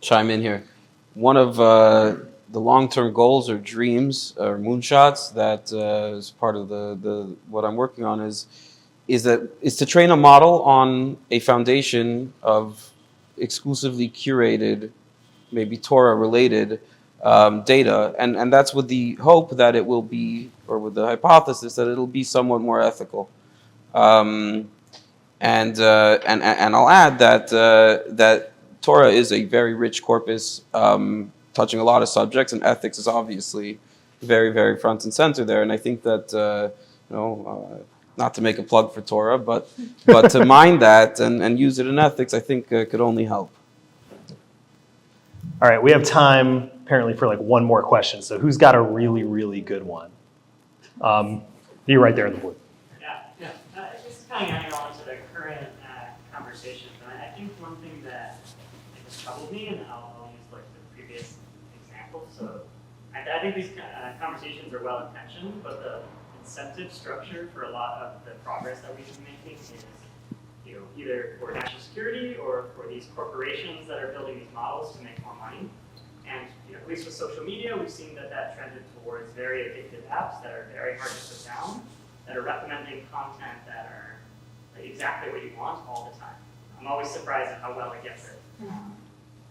chime in here. One of the long-term goals or dreams or moonshots that is part of the what I'm working on is to train a model on a foundation of exclusively curated, maybe Torah-related data, and that's with the hope that it will be, or with the hypothesis that it'll be somewhat more ethical. And I'll add that Torah is a very rich corpus, touching a lot of subjects, and ethics is obviously very, very front and center there. And I think that not to make a plug for Torah, but to mine that and use it in ethics, I think could only help. All right, we have time apparently for one more question. So who's got a really, really good one? You're right there in the blue. Yeah. Just kind of adding on to the current conversation, I think one thing that has troubled me, and I'll use the previous example. So I think these conversations are well intentioned, but the incentive structure for a lot of the progress that we've been making is, either for national security or for these corporations that are building these models to make more money. And at least with social media, we've seen that trended towards very addictive apps that are very hard to put down, that are recommending content that are exactly what you want all the time. I'm always surprised at how well it gets it.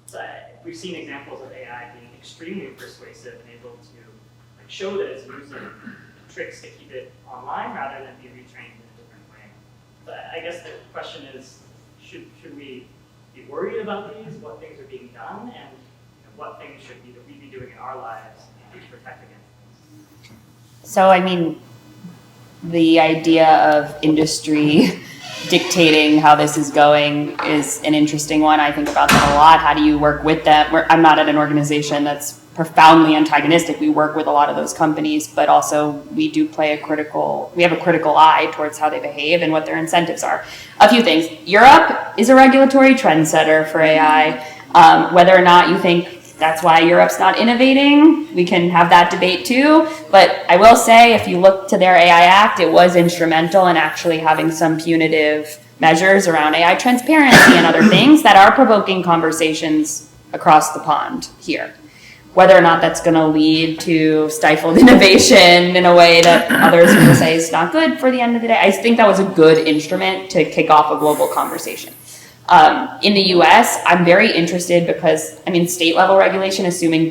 So we've seen examples of AI being extremely persuasive and able to show that it's using tricks to keep it online rather than be retrained in a different way. But I guess the question is, should we be worried about these? What things are being done, and what things should we be doing in our lives to protect against this? So, I mean, the idea of industry dictating how this is going is an interesting one. I think about that a lot. How do you work with them? I'm not at an organization that's profoundly antagonistic. We work with a lot of those companies, but also we have a critical eye towards how they behave and what their incentives are. A few things. Europe is a regulatory trendsetter for AI. Whether or not you think that's why Europe's not innovating, we can have that debate too. But I will say, if you look to their AI Act, it was instrumental in actually having some punitive measures around AI transparency and other things that are provoking conversations across the pond here. Whether or not that's going to lead to stifled innovation in a way that others will say is not good for the end of the day, I think that was a good instrument to kick off a global conversation. In the US, I'm very interested because, I mean, state level regulation, assuming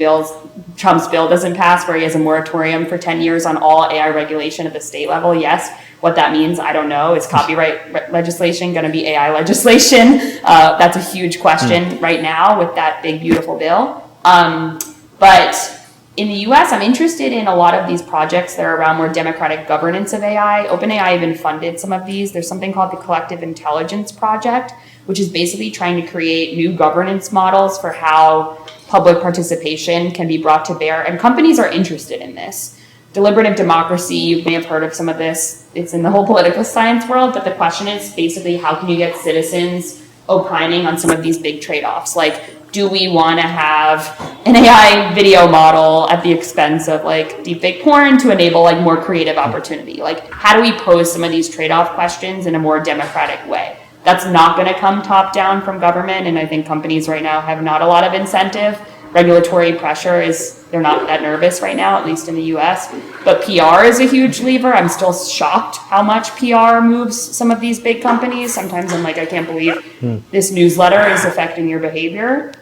Trump's bill doesn't pass where he has a moratorium for 10 years on all AI regulation at the state level, yes. What that means, I don't know. Is copyright legislation going to be AI legislation? That's a huge question right now with that big, beautiful bill. But in the US, I'm interested in a lot of these projects that are around more democratic governance of AI. OpenAI even funded some of these. There's something called the Collective Intelligence Project, which is basically trying to create new governance models for how public participation can be brought to bear. And companies are interested in this. Deliberative democracy, you may have heard of some of this. It's in the whole political science world, but the question is basically how can you get citizens opining on some of these big trade-offs? Like, do we want to have an AI video model at the expense of like deepfake porn to enable like more creative opportunity? Like, how do we pose some of these trade-off questions in a more democratic way? That's not going to come top down from government, and I think companies right now have not a lot of incentive. Regulatory pressure they're not that nervous right now, at least in the US. But PR is a huge lever. I'm still shocked how much PR moves some of these big companies. Sometimes I'm like, I can't believe this newsletter is affecting your behavior.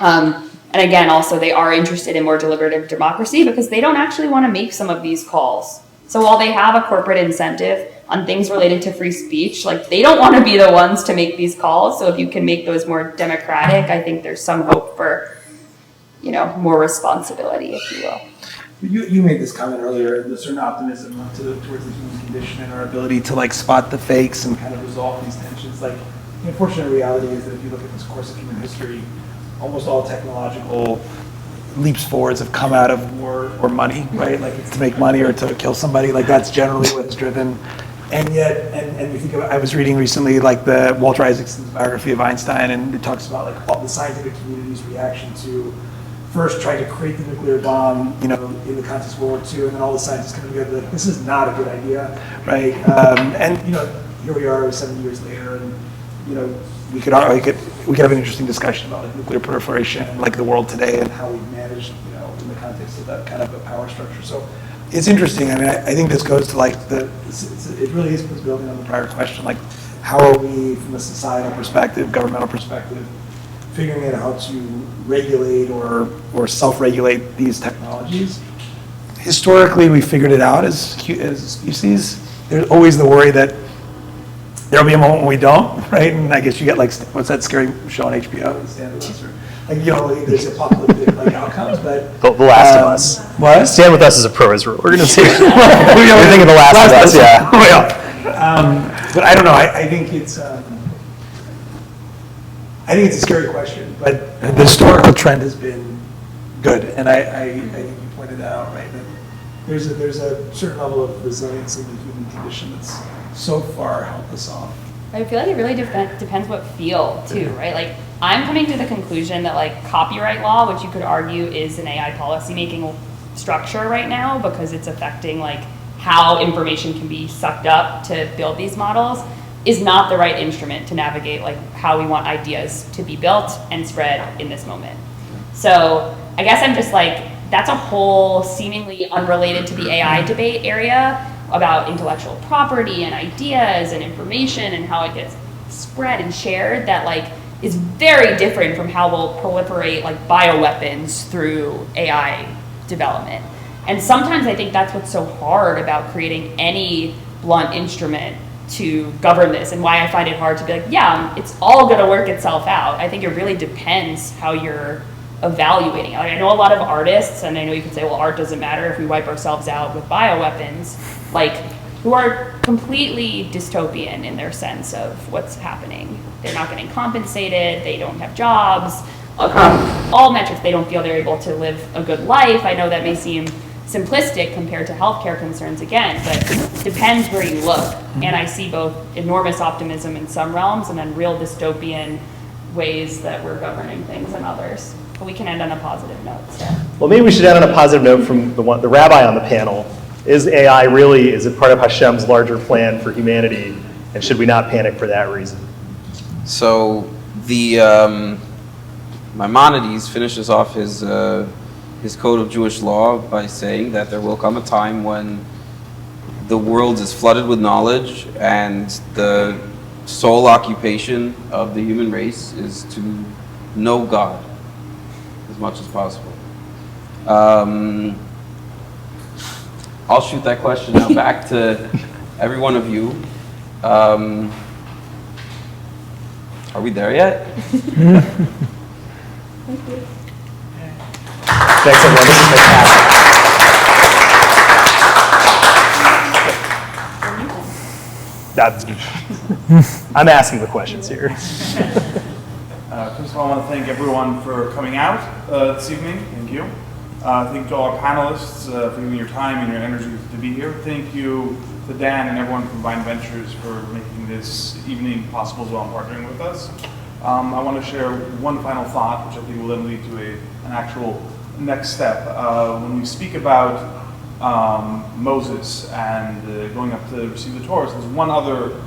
And again, also they are interested in more deliberative democracy because they don't actually want to make some of these calls. So while they have a corporate incentive on things related to free speech, like they don't want to be the ones to make these calls. So if you can make those more democratic, I think there's some hope for, more responsibility, if you will. You made this comment earlier, the certain optimism towards the human condition and our ability to like spot the fakes and kind of resolve these tensions. Like, the unfortunate reality is that if you look at this course of human history, almost all technological leaps forwards have come out of war or money, right? Like it's to make money or to kill somebody. Like that's generally what's driven. And yet, and you think about, I was reading recently like the Walter Isaacson's biography of Einstein, and it talks about like all the scientific community's reaction to first trying to create the nuclear bomb, in the context of World War II, and then all the scientists coming together like, this is not a good idea, right? And here we are 70 years later, and we could have an interesting discussion about like nuclear proliferation and like the world today and how we manage, in the context of that kind of a power structure. So it's interesting. I mean, I think this goes to like it really is building on the prior question, like how are we from a societal perspective, governmental perspective, figuring out how to regulate or self-regulate these technologies. Historically, we figured it out as a species. There's always the worry that there'll be a moment when we don't, right? And I guess you get like, what's that scary show on HBO? Stand With Us, or like, there's apocalyptic like outcomes, but The Last of Us. What? Stand With Us is a pro-Israel organization. We're thinking The Last of Us, yeah. But I don't know. I think it's. I think it's a scary question, but the historical trend has been good, and I think you pointed that out, right? That there's a certain level of resilience in the human condition that's so far helped us all. I feel like it really depends what field too, right? Like I'm coming to the conclusion that like copyright law, which you could argue is an AI policymaking structure right now because it's affecting like how information can be sucked up to build these models, is not the right instrument to navigate like how we want ideas to be built and spread in this moment. So I guess I'm just like, that's a whole seemingly unrelated to the AI debate area about intellectual property and ideas and information and how it gets spread and shared that like is very different from how we'll proliferate like bioweapons through AI development. And sometimes I think that's what's so hard about creating any blunt instrument to govern this, and why I find it hard to be like, yeah, it's all gonna work itself out. I think it really depends how you're evaluating it. I know a lot of artists, and I know you could say, well, art doesn't matter if we wipe ourselves out with bioweapons, like, who are completely dystopian in their sense of what's happening. They're not getting compensated, they don't have jobs, all metrics, they don't feel they're able to live a good life. I know that may seem simplistic compared to healthcare concerns again, but it depends where you look. And I see both enormous optimism in some realms and then real dystopian ways that we're governing things in others. But we can end on a positive note. So. Well, maybe we should end on a positive note from the rabbi on the panel. Is AI really, is it part of Hashem's larger plan for humanity? And should we not panic for that reason? So the Maimonides finishes off his code of Jewish law by saying that there will come a time when the world is flooded with knowledge and the sole occupation of the human race is to know God as much as possible. I'll shoot that question now back to every one of you. Are we there yet? Thanks, everyone. This is fantastic. I'm asking the questions here. First of all, I want to thank everyone for coming out this evening. Thank you. Thank you to all our panelists for giving your time and your energy to be here. Thank you to Dan and everyone from Vine Ventures for making this evening possible as well and partnering with us. I want to share one final thought, which I think will then lead to an actual next step. When we speak about Moses and going up to receive the Torah, there's one other,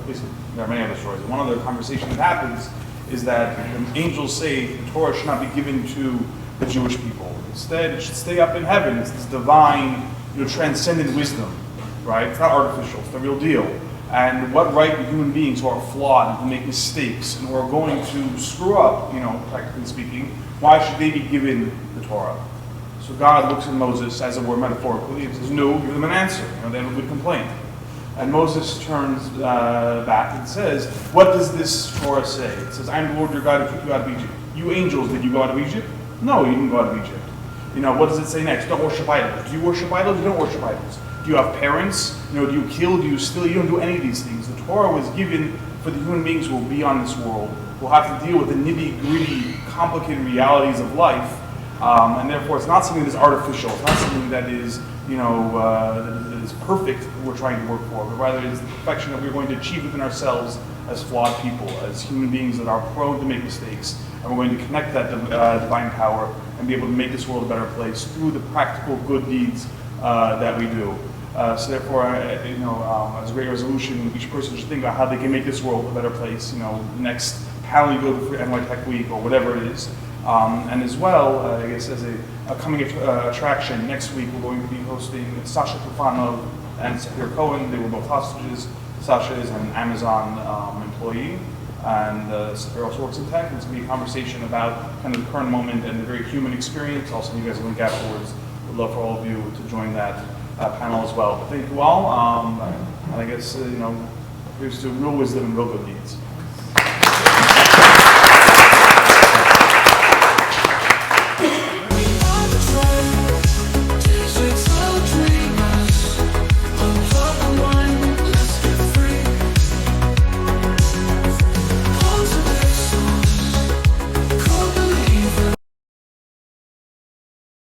there are many other stories, one other conversation that happens is that when angels say the Torah should not be given to the Jewish people. Instead, it should stay up in heaven. It's this divine, transcendent wisdom, right? It's not artificial, it's the real deal. And what right do human beings who are flawed and who make mistakes and who are going to screw up, practically speaking, why should they be given the Torah? So God looks at Moses, as it were metaphorically, and says, no, give them an answer. They have a good complaint. And Moses turns back and says, what does this Torah say? It says, I am the Lord your God who took you out of Egypt. You angels, did you go out of Egypt? No, you didn't go out of Egypt. What does it say next? Don't worship idols. Do you worship idols? You don't worship idols. Do you have parents? Do you kill? Do you steal? You don't do any of these things. The Torah was given for the human beings who will be on this world, who will have to deal with the nitty-gritty, complicated realities of life. And therefore, it's not something that's artificial. It's not something that is, that is perfect that we're trying to work for, but rather it is the perfection that we're going to achieve within ourselves as flawed people, as human beings that are prone to make mistakes. And we're going to connect that divine power and be able to make this world a better place through the practical good deeds that we do. So therefore, as a great resolution, each person should think about how they can make this world a better place. The next panel you go to for NY Tech Week or whatever it is. And as well, I guess as a coming attraction, next week we're going to be hosting Sasha Kufanov and Sapir Cohen. They were both hostages. Sasha is an Amazon employee, and Sapir also works in tech. And it's going to be a conversation about kind of the current moment and the very human experience. I'll send you guys a link afterwards. Would love for all of you to join that panel as well. But thank you all. And I guess, here's to real wisdom and real good deeds.